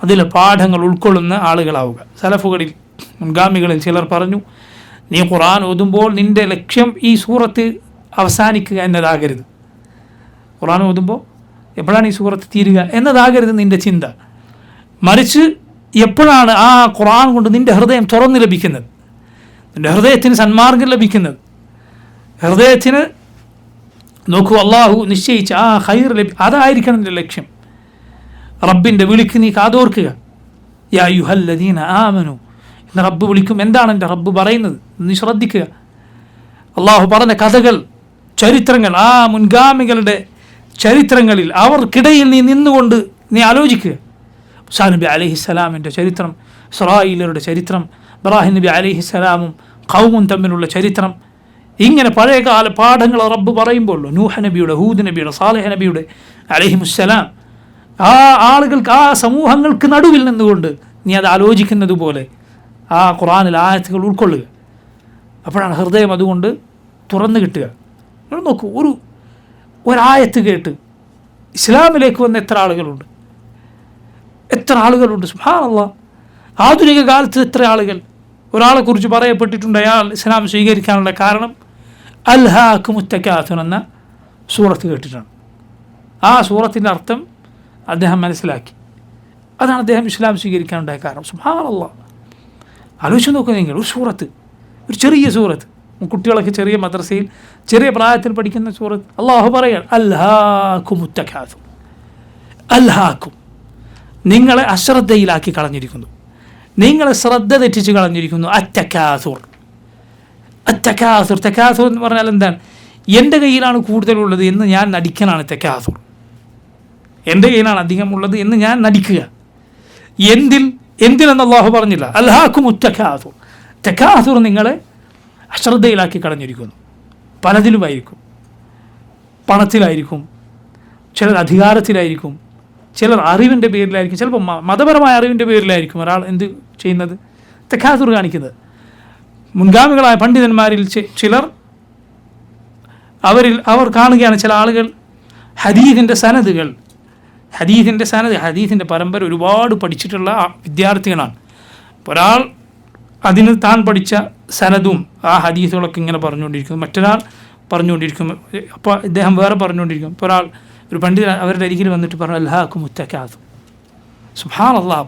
അതിലെ പാഠങ്ങൾ ഉൾക്കൊള്ളുന്ന ആളുകളാവുക. സലഫുകളിൽ, മുൻഗാമികളിൽ ചിലർ പറഞ്ഞു, നീ ഖുർആൻ ഓതുമ്പോൾ നിൻ്റെ ലക്ഷ്യം ഈ സൂറത്ത് അവസാനിക്കുക എന്നതാകരുത്. ഖുർആൻ ഓതുമ്പോൾ എപ്പോഴാണ് ഈ സൂറത്ത് തീരുക എന്നതാകരുത് നിൻ്റെ ചിന്ത. മറിച്ച് എപ്പോഴാണ് ആ ഖുർആൻ കൊണ്ട് നിൻ്റെ ഹൃദയം തുറന്നു ലഭിക്കുന്നത്, നിൻ്റെ ഹൃദയത്തിന് സന്മാർഗം ലഭിക്കുന്നത്, ഹൃദയത്തിന് നോക്കൂ അള്ളാഹു നിശ്ചയിച്ച ആ ഖൈർ അതായിരിക്കണം നിൻ്റെ ലക്ഷ്യം. റബ്ബിൻ്റെ വിളിക്ക് നീ കാതോർക്കുക. യാ അയ്യുഹല്ലദീന ആമനു എന്ന് റബ്ബ് വിളിക്കും. എന്താണ് എൻ്റെ റബ്ബ് പറയുന്നത് നീ ശ്രദ്ധിക്കുക. അള്ളാഹു പറഞ്ഞ കഥകൾ, ചരിത്രങ്ങൾ, ആ മുൻഗാമികളുടെ ചരിത്രങ്ങളിൽ അവർക്കിടയിൽ നീ നിന്നുകൊണ്ട് നീ ആലോചിക്കുക. മൂസാ നബി അലൈഹിസ്സലാമിൻ്റെ ചരിത്രം, ഇസ്രായേലരുടെ ചരിത്രം, ഇബ്രാഹിം നബി അലൈഹിസ്സലാമും ഖൗമും തമ്മിലുള്ള ചരിത്രം, ഇങ്ങനെ പഴയകാല പാഠങ്ങൾ റബ്ബ് പറയുമ്പോൾ നൂഹ് നബിയുടെ, ഹൂദ് നബിയുടെ, സാലിഹ് നബിയുടെ അലൈഹിമുസ്സലാം, ആ ആളുകൾക്ക്, ആ സമൂഹങ്ങൾക്ക് നടുവിൽ നിന്നുകൊണ്ട് നീ അത് ആലോചിക്കുന്നത് പോലെ ആ ഖുർആനിൽ ആയത്തുകൾ ഉൾക്കൊള്ളുക. അപ്പോഴാണ് ഹൃദയം അതുകൊണ്ട് തുറന്നു കിട്ടുക. നിങ്ങൾ നോക്കൂ, ഒരായത്ത് കേട്ട് ഇസ്ലാമിലേക്ക് വന്ന എത്ര ആളുകളുണ്ട്, എത്ര ആളുകളുണ്ട്. സുബ്ഹാനല്ലാഹ്, ആധുനിക കാലത്ത് എത്ര ആളുകൾ. ഒരാളെക്കുറിച്ച് പറയപ്പെട്ടിട്ടുണ്ട്, അയാൾ ഇസ്ലാം സ്വീകരിക്കാനുള്ള കാരണം അൽഹാകുമുത് തകാസുർ എന്ന സൂറത്ത് കേട്ടിട്ടാണ്. ആ സൂറത്തിൻ്റെ അർത്ഥം അദ്ദേഹം മനസ്സിലാക്കി. അതാണ് അദ്ദേഹം ഇസ്ലാം സ്വീകരിക്കാനുണ്ടായ കാരണം. സുബ്ഹാനല്ലാഹ്, ആലോചിച്ച് നോക്കുക നിങ്ങൾ. ഒരു സൂറത്ത്, ഒരു ചെറിയ സൂറത്ത്, കുട്ടികളൊക്കെ ചെറിയ മദ്രസയിൽ ചെറിയ പ്രായത്തിൽ പഠിക്കുന്ന സൂറത്ത്. അള്ളാഹു പറയുകയാണ് അൽഹാകുമുത് തകാസുർ, അൽഹാക്കും, നിങ്ങളെ അശ്രദ്ധയിലാക്കി കളഞ്ഞിരിക്കുന്നു, നിങ്ങളെ ശ്രദ്ധ തെറ്റിച്ച് കളഞ്ഞിരിക്കുന്നു. അത്തകാസുർ, അത്തകാസുർ, തകാസുർ എന്ന് പറഞ്ഞാൽ എന്താണ്? എൻ്റെ കയ്യിലാണ് കൂടുതലുള്ളത് എന്ന് ഞാൻ നടിക്കലാണ് തകാസുർ. എൻ്റെ കയ്യിലാണ് അധികമുള്ളത് എന്ന് ഞാൻ നടിക്കുക. എന്തിനെന്ന് അല്ലാഹു പറഞ്ഞില്ല. അൽഹാകുമുത് തകാസുർ, തകാസുർ നിങ്ങളെ അശ്രദ്ധയിലാക്കി കളഞ്ഞിരിക്കുന്നു. പലതിലുമായിരിക്കും. പണത്തിലായിരിക്കും, ചിലർ അധികാരത്തിലായിരിക്കും, ചിലർ അറിവിൻ്റെ പേരിലായിരിക്കും, ചിലപ്പോൾ മതപരമായ അറിവിൻ്റെ പേരിലായിരിക്കും ഒരാൾ എന്ത് ചെയ്യുന്നത്, തകാസുർ കാണിക്കുന്നത്. മുൻഗാമികളായ പണ്ഡിതന്മാരിൽ ചിലർ അവർ കാണുകയാണ്, ചില ആളുകൾ ഹദീസിൻ്റെ സനദുകൾ, ഹദീസിൻ്റെ പരമ്പര ഒരുപാട് പഠിച്ചിട്ടുള്ള വിദ്യാർത്ഥികളാണ്. ഒരാൾ അതിന് താൻ പഠിച്ച സനദും ആ ഹദീസുകളൊക്കെ ഇങ്ങനെ പറഞ്ഞുകൊണ്ടിരിക്കും, മറ്റൊരാൾ പറഞ്ഞുകൊണ്ടിരിക്കും, അപ്പോൾ ഇദ്ദേഹം വേറെ പറഞ്ഞുകൊണ്ടിരിക്കും. ഇപ്പോൾ ഒരു പണ്ഡിതൻ അവരുടെ അരികിൽ വന്നിട്ട് പറഞ്ഞു അൽഹാകുമുത് തകാസുർ. സുബ്ഹാനല്ലാഹ്,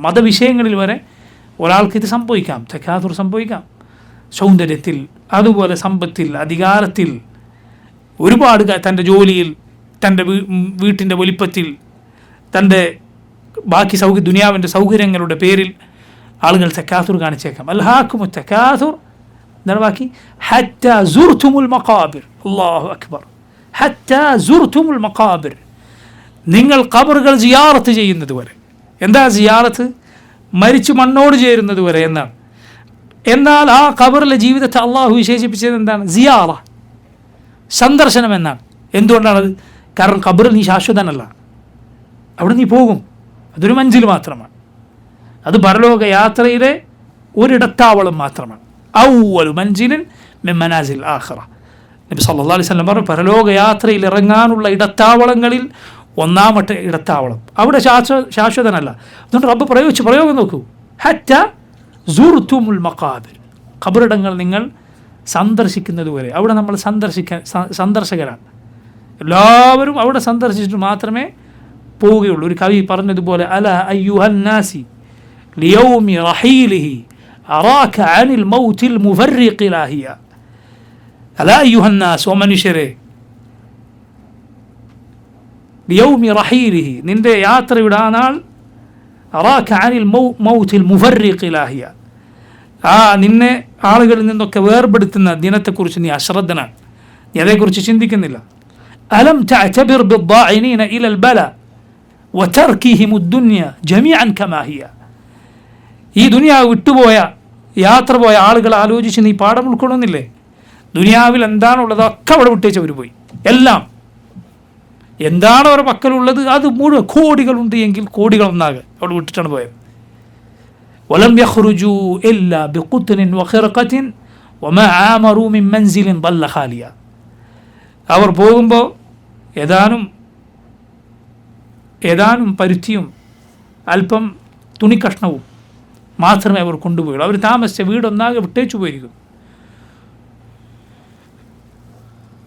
മതവിഷയങ്ങളിൽ വരെ ഒരാൾക്ക് ഇത് സംഭവിക്കാം, തകാസുർ സംഭവിക്കാം. സൗന്ദര്യത്തിൽ, അതുപോലെ സമ്പത്തിൽ, അധികാരത്തിൽ, ഒരുപാട് തൻ്റെ ജോലിയിൽ, തൻ്റെ വീട്ടിൻ്റെ വലിപ്പത്തിൽ, തൻ്റെ ബാക്കി ദുനിയാവിൻ്റെ സൗകര്യങ്ങളുടെ പേരിൽ ആളുകൾ തകാസുർ കാണിച്ചേക്കാം. അൽഹാകുമുത് തകാസുർ എന്താണ് ബാക്കി? ഹത്താ സുർതുമുൽ മഖാബിർ. അല്ലാഹു അക്ബർ. ഹത്താ സുർതുമുൽ മഖാബിർ, നിങ്ങൾ ഖബറുകൾ സിയാറത്ത് ചെയ്യുന്നത് വരെ. എന്താ സിയാറത്ത്? മരിച്ചു മണ്ണോട് ചേരുന്നത് വരെ എന്നാണ്. എന്നാൽ ആ ഖബറിലെ ജീവിതത്തെ അള്ളാഹു വിശേഷിപ്പിച്ചത് എന്താണ്? സിയാറ, സന്ദർശനം എന്നാണ്. എന്തുകൊണ്ടാണത്? കാരണം ഖബറിൽ നീ ശാശ്വതനല്ല, അവിടെ നീ പോകും. അതൊരു മഞ്ചിൽ മാത്രമാണ്. അത് പരലോക യാത്രയിലെ ഒരിടത്താവളം മാത്രമാണ്. ഔവലു മൻസിലിൻ മിൻ മനാസിൽ ആഖിറ. നബി സല്ലല്ലാഹു അലൈഹി വസല്ലം പറഞ്ഞു, പരലോക യാത്രയിൽ ഇറങ്ങാനുള്ള ഇടത്താവളങ്ങളിൽ ഒന്നാമത്തെ ഇടത്താവളം. അവിടെ ശാശ്വതനല്ല. അതുകൊണ്ട് റബ്ബ് പ്രയോഗം നോക്കൂ, ഹത്ത സുർതുമുൽ മഖാബിർ, ഖബറിടങ്ങൾ നിങ്ങൾ സന്ദർശിക്കുന്നത് വരെ. അവിടെ നമ്മൾ സന്ദർശകരാണ്. എല്ലാവരും അവിടെ സന്ദർശിച്ചിട്ട് മാത്രമേ പോവുകയുള്ളൂ. ഒരു കവി പറഞ്ഞതുപോലെ അല അയ്യുഹന്നാസി ലിയൗമി റഹീലിഹി അറാക അനിൽ മൗതിൽ മുഫർരിഖി ലാഹിയ. അല അയ്യുഹന്നാസ്, ഓ മനുഷ്യരെ, ലിയൗമി റഹീലിഹി, നിന്റെ യാത്രയുടെ ആ നാൾ, അറാക അനിൽ മൗതിൽ മുഫർരിഖി ലാഹിയ, ആ നിന്നെ ആളുകളിൽ നിന്നൊക്കെ വേർപെടുത്തുന്ന ദിനത്തെക്കുറിച്ച് നീ അശ്രദ്ധനാണ്, നീ അതേക്കുറിച്ച് ചിന്തിക്കുന്നില്ല. അലം തഅ്തബിർ ബിദ്ദാഇനീന ഇലൽ ബല വതർകിഹിം അദ്ദുനിയ ജമീഅൻ കമാ ഹിയ. ഈ ദുനിയാവ് വിട്ടുപോയ, യാത്ര പോയ ആളുകൾ ആലോചിച്ച് നീ പാഠം ഉൾക്കൊള്ളുന്നില്ലേ? ദുനിയാവിൽ എന്താണുള്ളത് ഒക്കെ അവിടെ വിട്ടേച്ചവർ പോയി. എല്ലാം എന്താണ് അവരുടെ പക്കലുള്ളത് അത് മുഴുവൻ, കോടികളുണ്ട് എങ്കിൽ കോടികളൊന്നാകെ അവിടെ വിട്ടിട്ടാണ് പോയത്. വലം യഖ്റുജു ഇല്ലാ ബിഖുത്നിൻ വഖിർഖത്തിൻ വമാ ആമറു മിൻ മൻസിലിൻ ضل ഖാലിയ. അവർ പോകുമ്പോൾ ഏതാനും പരുത്തിയും അല്പം തുണിക്കഷ്ണവും മാത്രമേ അവർ കൊണ്ടുപോയുള്ളൂ. അവർ താമസിച്ച വീടൊന്നാകെ വിട്ടേച്ചു പോയിരിക്കും.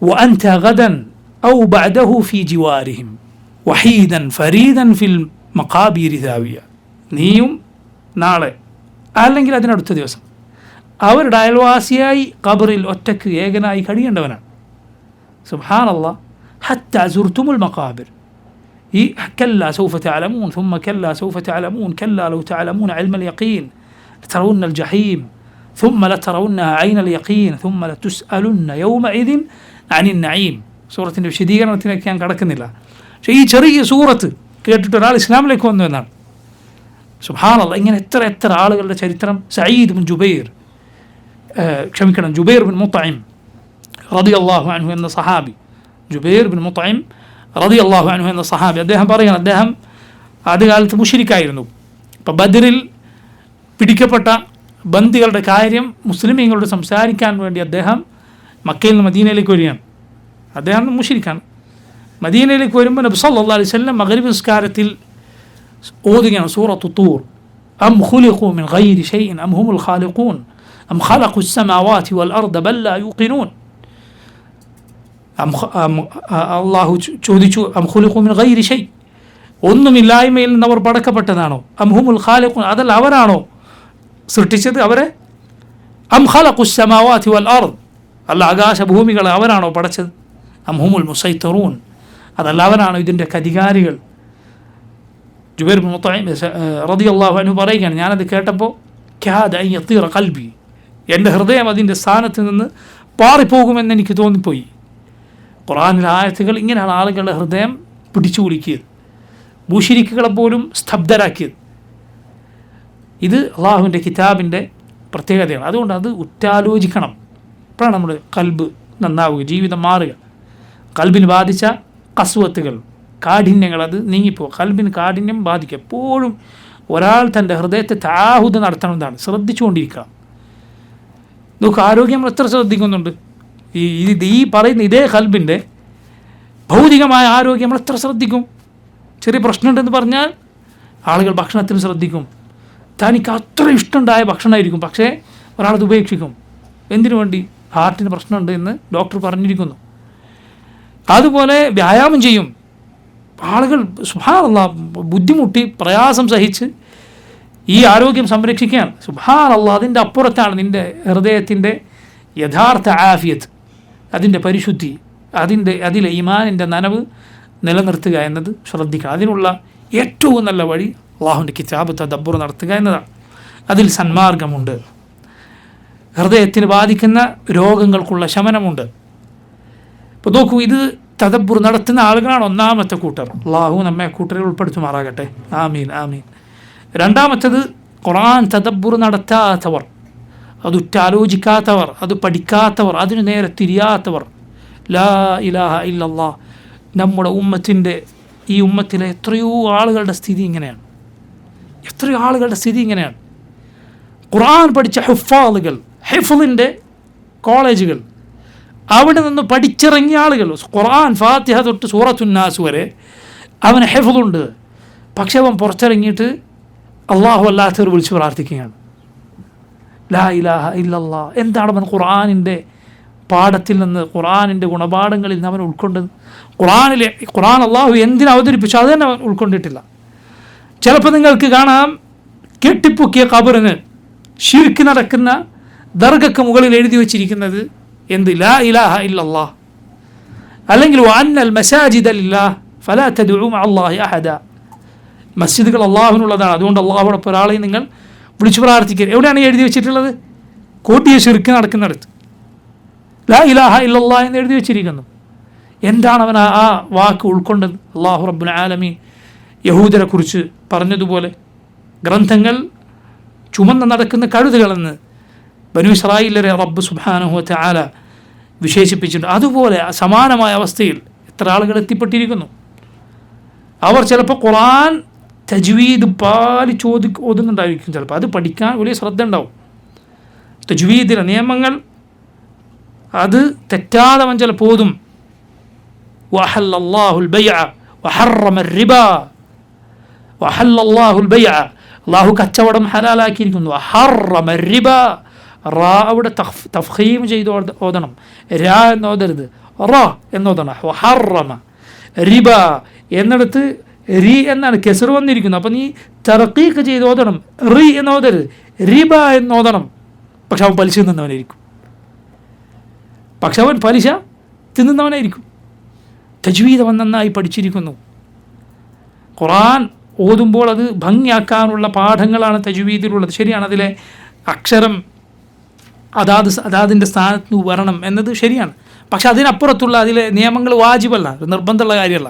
وأنت غدا أو بعده في جوارهم وحيدا فريدا في المقابر ثاوية. നീയും നാളെ അല്ലെങ്കിൽ അതിനടുത്ത ദിവസം അവരുടെ അയൽവാസിയായി ഖബറിൽ ഒറ്റക്ക് ഏകനായി കഴിയേണ്ടവനാണ്. സുബ്ഹാനല്ലാഹ്. ഹത്താ സുർതുമുൽ മഖാബിർ. ഈ കല്ലാ സൗഫ തഅലമൂൻ ثم كلا سوف تعلمون كلا لو تعلمون علم اليقين لترون الجحيم ثم لترونها عين اليقين ثم لتسألن يومئذ عن النعيم. സൂറത്തിൻ്റെ വിശദീകരണത്തിലേക്ക് ഞാൻ കടക്കുന്നില്ല. പക്ഷേ ഈ ചെറിയ സൂറത്ത് കേട്ടിട്ട് ഒരാൾ ഇസ്ലാമിലേക്ക് വന്നു എന്നാണ്. സുബ്ഹാനല്ലാഹ്. ഇങ്ങനെ എത്ര ആളുകളുടെ ചരിത്രം. സഈദ് ബിൻ ജുബൈർ ബിൻ മുത്ഇം റളിയല്ലാഹു അൻഹു എന്ന സഹാബി, ജുബൈർ ബിൻ മുത്ഇം റളിയല്ലാഹു അൻഹു എന്ന സഹാബി, അദ്ദേഹം പറയുകയാണ്, അദ്ദേഹം ആദ്യകാലത്ത് മുശ്രിക്കായിരുന്നു, ഇപ്പം ബദറിൽ പിടിക്കപ്പെട്ട ബന്ദികളുടെ കാര്യം മുസ്ലിമീങ്ങളോട് സംസാരിക്കാൻ വേണ്ടി അദ്ദേഹം മക്കയിൽ നിന്ന് മദീനയിലേക്ക് വരികയാണ്. അദ്ദേഹം മുശ്രിക്കാണ്. മദീനയിലേക്ക് വരുമ്പോൾ നബി സല്ലല്ലാഹു അലൈഹി വസല്ലം മഗ്രിബ് നിസ്കാരത്തിൽ ഓതുകയാണ് സൂറത്തു തൂർ. അം ഖുലിഖു മിൻ ഗൈരി ഷൈഇൻ അം ഹുമുൽ ഖാലിഖൂൻ അം ഖലഖു സ്സമാവാതി വൽ അർദ ബൽ ലാ യുഖിനൂൻ. അള്ളാഹു ചോദിച്ചു, അം ഖുലിഖു മിൻ ഗൈരി ഷൈ, ഒന്നുമില്ലായ്മയിൽ നിന്ന് അവർ പടക്കപ്പെട്ടതാണോ? അം ഹുമുൽ ഖാലിഖൂൻ, അതല്ല അവരാണോ സൃഷ്ടിച്ചത് അവരെ? അം ഖലഖു സ്സമാവാതി വൽ അർദ്, അല്ല ആകാശഭൂമികളെ അവരാണോ പടച്ചത്? അം ഹുമുൽ മുസൈത്തറൂൻ, അതല്ല അവരാണോ ഇതിൻ്റെ അധികാരികൾ? ജുബൈർ ബിൻ മുത്ഇം റളിയല്ലാഹു അൻഹു പറയുകയാണ്, ഞാനത് കേട്ടപ്പോൾ കാദ അൻ യതീറ ഖൽബി, എൻ്റെ ഹൃദയം അതിൻ്റെ സ്ഥാനത്ത് നിന്ന് പാറിപ്പോകുമെന്ന് എനിക്ക് തോന്നിപ്പോയി. ഖുർആനിലെ ആയത്തുകൾ ഇങ്ങനെയാണ് ആളുകളുടെ ഹൃദയം പിടിച്ചു കുലുക്കിയത്, മുശ്രിക്കുകളെ പോലും സ്തബ്ധരാക്കിയത്. ഇത് അള്ളാഹുവിൻ്റെ കിതാബിൻ്റെ പ്രത്യേകതയാണ്. അതുകൊണ്ട് അത് ഉറ്റാലോചിക്കണം. അപ്പോഴാണ് നമ്മുടെ കൽബ് നന്നാവുക, ജീവിതം മാറുക. കൽബിന് ബാധിച്ച കസ്വത്തുകൾ, കാഠിന്യങ്ങൾ അത് നീങ്ങിപ്പോവുക. കൽബിന് കാഠിന്യം ബാധിക്കുക. എപ്പോഴും ഒരാൾ തൻ്റെ ഹൃദയത്തെ താഹുദ് നടത്തണമെന്നാണ്, ശ്രദ്ധിച്ചുകൊണ്ടിരിക്കുക. നമുക്ക് ആരോഗ്യം എത്ര ശ്രദ്ധിക്കുന്നുണ്ട്? ഈ പറയുന്ന ഇതേ കൽബിൻ്റെ ഭൗതികമായ ആരോഗ്യം നമ്മൾ എത്ര ശ്രദ്ധിക്കും? ചെറിയ പ്രശ്നമുണ്ടെന്ന് പറഞ്ഞാൽ ആളുകൾ ഭക്ഷണത്തിന് ശ്രദ്ധിക്കും. തനിക്ക് അത്ര ഇഷ്ടമുണ്ടായ ഭക്ഷണമായിരിക്കും, പക്ഷേ ഒരാളത് ഉപേക്ഷിക്കും. എന്തിനു വേണ്ടി? ഹാർട്ടിന് പ്രശ്നമുണ്ട് എന്ന് ഡോക്ടർ പറഞ്ഞിരിക്കുന്നു. അതുപോലെ വ്യായാമം ചെയ്യും ആളുകൾ. സുബ്ഹാനല്ലാഹ്, ബുദ്ധിമുട്ടി പ്രയാസം സഹിച്ച് ഈ ആരോഗ്യം സംരക്ഷിക്കുകയാണ്. സുബ്ഹാനല്ലാഹ്, അതിൻ്റെ അപ്പുറത്താണ് നിൻ്റെ ഹൃദയത്തിൻ്റെ യഥാർത്ഥ ആഫിയത്ത്, അതിൻ്റെ പരിശുദ്ധി, അതിലെ ഈമാനിൻ്റെ നനവ് നിലനിർത്തുക എന്നത് ശ്രദ്ധിക്കുക. അതിനുള്ള ഏറ്റവും നല്ല വഴി അള്ളാഹുവിൻ്റെ കിതാബ് തദബ്ബുർ നടത്തുക എന്നതാണ്. അതിൽ സന്മാർഗമുണ്ട്. ഹൃദയത്തിന് ബാധിക്കുന്ന രോഗങ്ങൾക്കുള്ള ശമനമുണ്ട്. ഇപ്പോൾ നോക്കൂ, ഇത് തദബ്ബുർ നടത്തുന്ന ആളുകളാണ് ഒന്നാമത്തെ കൂട്ടർ. അള്ളാഹു നമ്മെ കൂട്ടരിൽ ഉൾപ്പെടുത്തുമാറാകട്ടെ. ആമീൻ ആമീൻ. രണ്ടാമത്തേത് ഖുർആൻ തദബ്ബുർ നടത്താത്തവർ, അത് ഉറ്റാലോചിക്കാത്തവർ, അത് പഠിക്കാത്തവർ, അതിനു നേരെ തിരിയാത്തവർ. ലാ ഇലാഹ ഇല്ലല്ലാഹ്. നമ്മുടെ ഈ ഉമ്മത്തിലെ എത്രയോ ആളുകളുടെ സ്ഥിതി ഇങ്ങനെയാണ്. എത്രയോ ആളുകളുടെ സ്ഥിതി ഇങ്ങനെയാണ്. ഖുർആൻ പഠിച്ച ഹുഫാളുകൾ, ഹിഫ്ളിൻ്റെ കോളേജുകൾ, അവിടെ നിന്ന് പഠിച്ചിറങ്ങിയ ആളുകൾ, ഖുർആൻ ഫാത്തിഹ തൊട്ട് സൂറത്തുൻ നാസ് വരെ അവന് ഹിഫ്ളുണ്ട്. പക്ഷെ അവൻ പുറത്തിറങ്ങിയിട്ട് അള്ളാഹു അല്ലാത്തവർ വിളിച്ച് പ്രാർത്ഥിക്കുകയാണ്. ലാ ഇലാഹ ഇല്ലല്ലാഹ്. എന്താണ് അവൻ ഖുർആനിൻ്റെ പാഠത്തിൽ നിന്ന്, ഖുർആനിൻ്റെ ഗുണപാഠങ്ങളിൽ നിന്ന് അവൻ ഉൾക്കൊണ്ടത്? ഖുർആൻ അള്ളാഹു എന്തിനു അവതരിപ്പിച്ചു അത് തന്നെ അവൻ ഉൾക്കൊണ്ടിട്ടില്ല. ചിലപ്പോൾ നിങ്ങൾക്ക് കാണാം, കെട്ടിപ്പൊക്കിയ ഖബറിന് ശിർക്ക് നടക്കുന്ന ദർഗക്ക് മുകളിൽ എഴുതി വച്ചിരിക്കുന്നത് എന്ത്? ലാ ഇലാഹ ഇല്ലല്ലാഹ്. അല്ലെങ്കിൽ വഅന്നൽ മസാജിദ ലില്ലാഹ് ഫലാ തദ്ഉ മഅല്ലാഹി അഹദ. മസ്ജിദുകൾ അള്ളാഹുവിനുള്ളതാണ്, അതുകൊണ്ട് അള്ളാഹുവോടൊപ്പം ഒരാളെയും നിങ്ങൾ വിളിച്ചു പ്രാർത്ഥിക്കരുത്. എവിടെയാണ് എഴുതി വെച്ചിട്ടുള്ളത്? കോട്ടിയ ശിർക്ക് നടക്കുന്നിടത്ത് ലാ ഇലാഹ ഇല്ലല്ലാഹ് എന്ന് എഴുതി വെച്ചിരിക്കുന്നു. എന്താണ് അവൻ ആ വാക്ക് ഉൾക്കൊണ്ടത്? അള്ളാഹു റബ്ബുൽ ആലമീൻ യഹൂദരെ കുറിച്ച് പറഞ്ഞതുപോലെ ഗ്രന്ഥങ്ങൾ ചുമന്ന് നടക്കുന്ന കഴുതുകളെന്ന് ബനൂ ഇസ്രായീലരെ റബ്ബ് സുബ്ഹാനഹു വ തആല വിശേഷിപ്പിച്ചിട്ടുണ്ട്. അതുപോലെ സമാനമായ അവസ്ഥയിൽ എത്ര ആളുകൾ എത്തിപ്പെട്ടിരിക്കുന്നു. അവർ ചിലപ്പോൾ ഖുർആൻ തജ്വീദ് ഓതുന്നുണ്ടായിരിക്കും. ചിലപ്പോൾ അത് പഠിക്കാൻ വലിയ ശ്രദ്ധ ഉണ്ടാവും. തജ്വീദിലെ നിയമങ്ങൾ അത് തെറ്റാതെ അവൻ ചിലപ്പോൾ ഓതും. വഹല്ലല്ലാഹുൽ ബൈഅ വഹറമർ റിബ. വഹല്ലല്ലാഹുൽ ബൈഅ, അല്ലാഹു കച്ചവടം ഹലാലാക്കിയിരിക്കുന്നു. വഹറമർ റിബ, റാ അവിടെ തഫ്ഖീം ചെയ്ത് ഓതണം. രാ എന്ന് ഓതരുത്, റാ എന്നോതണം. വഹറമ റിബ എന്നിടത്ത് റി എന്നാണ് കെസർ വന്നിരിക്കുന്നത്. അപ്പം നീ തർക്കീക്ക് ചെയ്ത് ഓതണം. റി എന്ന് ഓതരുത്, റിബ എന്ന് ഓതണം. പക്ഷെ അവൻ പലിശ തിന്നുന്നവനായിരിക്കും. തജ്വീദ് അവൻ നന്നായി പഠിച്ചിരിക്കുന്നു. ഖുർആൻ ഓതുമ്പോൾ അത് ഭംഗിയാക്കാനുള്ള പാഠങ്ങളാണ് തജ്വീദിലുള്ളത്. ശരിയാണ്, അതിലെ അക്ഷരം അതാതിൻ്റെ സ്ഥാനത്ത് വരണം എന്നത് ശരിയാണ്. പക്ഷെ അതിനപ്പുറത്തുള്ള അതിലെ നിയമങ്ങൾ വാജിബല്ല, നിർബന്ധമുള്ള കാര്യമല്ല.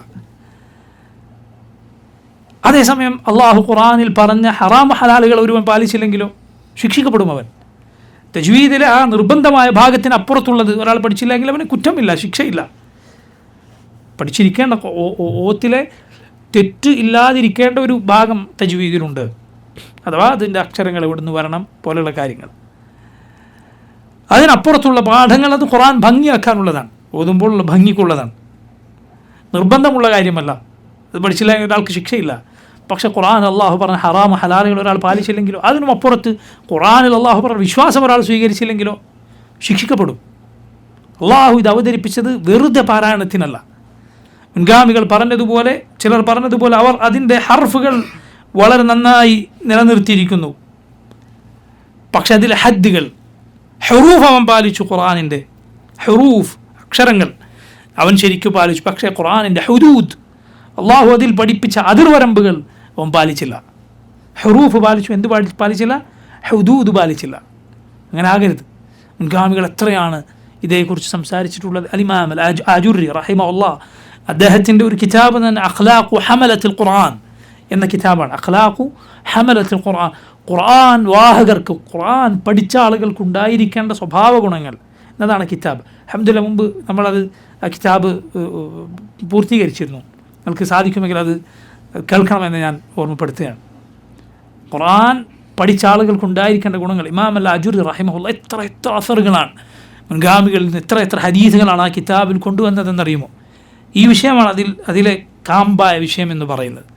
അതേസമയം അള്ളാഹു ഖുർആനിൽ പറഞ്ഞ ഹറാം ഹലാലുകൾ ഒരുവൻ പാലിച്ചില്ലെങ്കിലോ ശിക്ഷിക്കപ്പെടും അവൻ. തജ്വീദിലെ ആ നിർബന്ധമായ ഭാഗത്തിന് അപ്പുറത്തുള്ളത് ഒരാൾ പഠിച്ചില്ലെങ്കിൽ അവന് കുറ്റമില്ല, ശിക്ഷയില്ല. പഠിച്ചിരിക്കേണ്ട ഓത്തിലെ തെറ്റ് ഇല്ലാതിരിക്കേണ്ട ഒരു ഭാഗം തജ്വീദിലുണ്ട്. അഥവാ അതിൻ്റെ അക്ഷരങ്ങൾ എവിടുന്ന് വരണം പോലെയുള്ള കാര്യങ്ങൾ. അതിനപ്പുറത്തുള്ള പാഠങ്ങൾ അത് ഖുർആൻ ഭംഗിയാക്കാനുള്ളതാണ്, ഓതുമ്പോഴുള്ള ഭംഗിക്കുള്ളതാണ്, നിർബന്ധമുള്ള കാര്യമല്ല. അത് പഠിച്ചില്ലെങ്കിൽ ഒരാൾക്ക് ശിക്ഷയില്ല. പക്ഷെ ഖുർആൻ അള്ളാഹു പറഞ്ഞ ഹറാം ഹലാലുകൾ ഒരാൾ പാലിച്ചില്ലെങ്കിലോ, അതിനും അപ്പുറത്ത് ഖുർആനിൽ അള്ളാഹു പറഞ്ഞ വിശ്വാസം ഒരാൾ സ്വീകരിച്ചില്ലെങ്കിലോ ശിക്ഷിക്കപ്പെടും. അള്ളാഹു ഇത് അവതരിപ്പിച്ചത് വെറുതെ പാരായണത്തിനല്ല. മുൻഗാമികൾ പറഞ്ഞതുപോലെ, ചിലർ പറഞ്ഞതുപോലെ അവർ അതിൻ്റെ ഹർഫുകൾ വളരെ നന്നായി നിലനിർത്തിയിരിക്കുന്നു. പക്ഷെ അതിലെ ഹദ്ദുകൾ, ഹുറൂഫ് അവൻ പാലിച്ചു. ഖുർആനിൻ്റെ ഹുറൂഫ്, അക്ഷരങ്ങൾ അവൻ ശരിക്കും പാലിച്ചു. പക്ഷേ ഖുർആനിൻ്റെ ഹുദൂദ്, അള്ളാഹു അതിൽ പഠിപ്പിച്ച അതിർവരമ്പുകൾ അവൻ പാലിച്ചില്ല. ഹുറൂഫ് പാലിച്ചു, എന്ത് പാലിച്ചില്ല? ഹുദൂദ് പാലിച്ചില്ല. അങ്ങനെ ആകരുത്. മുൻഗാമികൾ എത്രയാണ് ഇതേക്കുറിച്ച് സംസാരിച്ചിട്ടുള്ളത്. അൽ-ഇമാം അൽ-ആജുരി റഹിമഹുല്ലാഹ് അദ്ദേഹത്തിൻ്റെ ഒരു കിതാബ് തന്നെ അഖ്ലാഖു ഹമലത്തുൽ ഖുർആൻ എന്ന കിതാബാണ്. അഖ്ലാഖു ഹമലത്തുൽ ഖുർആൻ, ഖുർആൻ വാഹകർക്ക്, ഖുർആൻ പഠിച്ച ആളുകൾക്ക് ഉണ്ടായിരിക്കേണ്ട സ്വഭാവ ഗുണങ്ങൾ എന്നതാണ് കിതാബ്. അൽഹംദുലില്ലാഹ് മുമ്പ് നമ്മളത് ആ കിതാബ് പൂർത്തീകരിച്ചിരുന്നു. നിങ്ങൾക്ക് സാധിക്കുമെങ്കിൽ അത് കേൾക്കണമെന്ന് ഞാൻ ഓർമ്മപ്പെടുത്തുകയാണ്. ഖുർആൻ പഠിച്ച ആളുകൾക്ക് ഉണ്ടായിരിക്കേണ്ട ഗുണങ്ങൾ ഇമാം അൽ-ആജുരി റഹിമഹുല്ലാഹ് എത്ര അസറുകളാണ്, മുൻഗാമികളിൽ നിന്ന് എത്ര ഹദീസുകളാണ് ആ കിതാബിൽ കൊണ്ടുവന്നതെന്നറിയുമോ? ഈ വിഷയമാണ് അതിലെ കാമ്പായ വിഷയം എന്ന് പറയുന്നത്.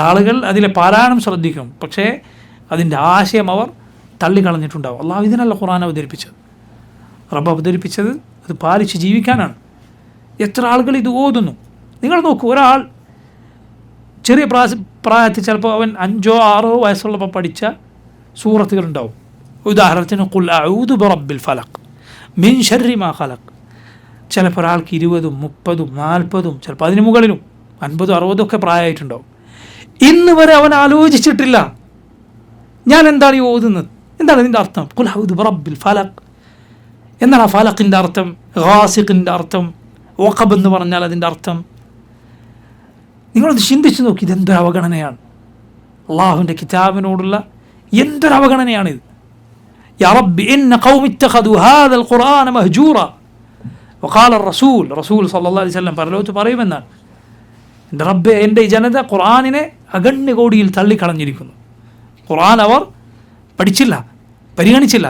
ആളുകൾ അതിലെ പാരായണം ശ്രദ്ധിക്കും, പക്ഷേ അതിൻ്റെ ആശയം അവർ തള്ളിക്കളഞ്ഞിട്ടുണ്ടാവും. അള്ളാഹു ഇതിനല്ല ഖുർആൻ അവതരിപ്പിച്ചത്. റബ്ബ് അവതരിപ്പിച്ചത് അത് പാലിച്ച് ജീവിക്കാനാണ്. എത്ര ആളുകൾ ഇത് ഓതുന്നു നിങ്ങൾ നോക്കൂ. ഒരാൾ ചെറിയ പ്രായത്തിൽ ചിലപ്പോൾ അവൻ 5 or 6 വയസ്സുള്ളപ്പോൾ പഠിച്ച സൂറത്തുകളുണ്ടാവും. ഉദാഹരണത്തിന് ഖുൽ അഊദു ബിറബ്ബിൽ ഫലഖ് മിൻ ശർരി മാ ഖലഖ്. ചിലപ്പോൾ ഒരാൾക്ക് 20, 30, 40, ചിലപ്പോൾ അതിന് മുകളിലും 50, 60 ഒക്കെ പ്രായമായിട്ടുണ്ടാവും. ഇന്ന് വരെ അവൻ ആലോചിച്ചിട്ടില്ല ഞാൻ എന്താണ് ഈ ഓതുന്നത്, എന്താണ് ഇതിൻ്റെ അർത്ഥം. ഖുൽ അഊദു ബിറബ്ബിൽ ഫലഖ് എന്താണ് ആ ഫലഖിൻ്റെ അർത്ഥം, ഗാസിഖിൻ്റെ അർത്ഥം, വഖബ് എന്ന് പറഞ്ഞാൽ അതിൻ്റെ അർത്ഥം. നിങ്ങളത് ചിന്തിച്ച് നോക്കി. ഇതെന്തൊരു അവഗണനയാണ്, അള്ളാഹുവിൻ്റെ കിതാബിനോടുള്ള എന്തൊരു അവഗണനയാണിത്. യാ റബ്ബി ഇന്ന ഖൗമി ഇത്തഖദു ഹാദൽ ഖുർആന മഹ്ജൂറ വഖാല റസൂൽ സല്ലല്ലാഹു അലൈഹി വസല്ലം പരലോകത്ത് പറയുമെന്നാണ്, എൻ്റെ റബ്ബെ, എൻ്റെ ഈ ജനത ഖുർആനിനെ അഗണ്യകോടിയിൽ തള്ളിക്കളഞ്ഞിരിക്കുന്നു. ഖുർആൻ അവർ പഠിച്ചില്ല, പരിഗണിച്ചില്ല.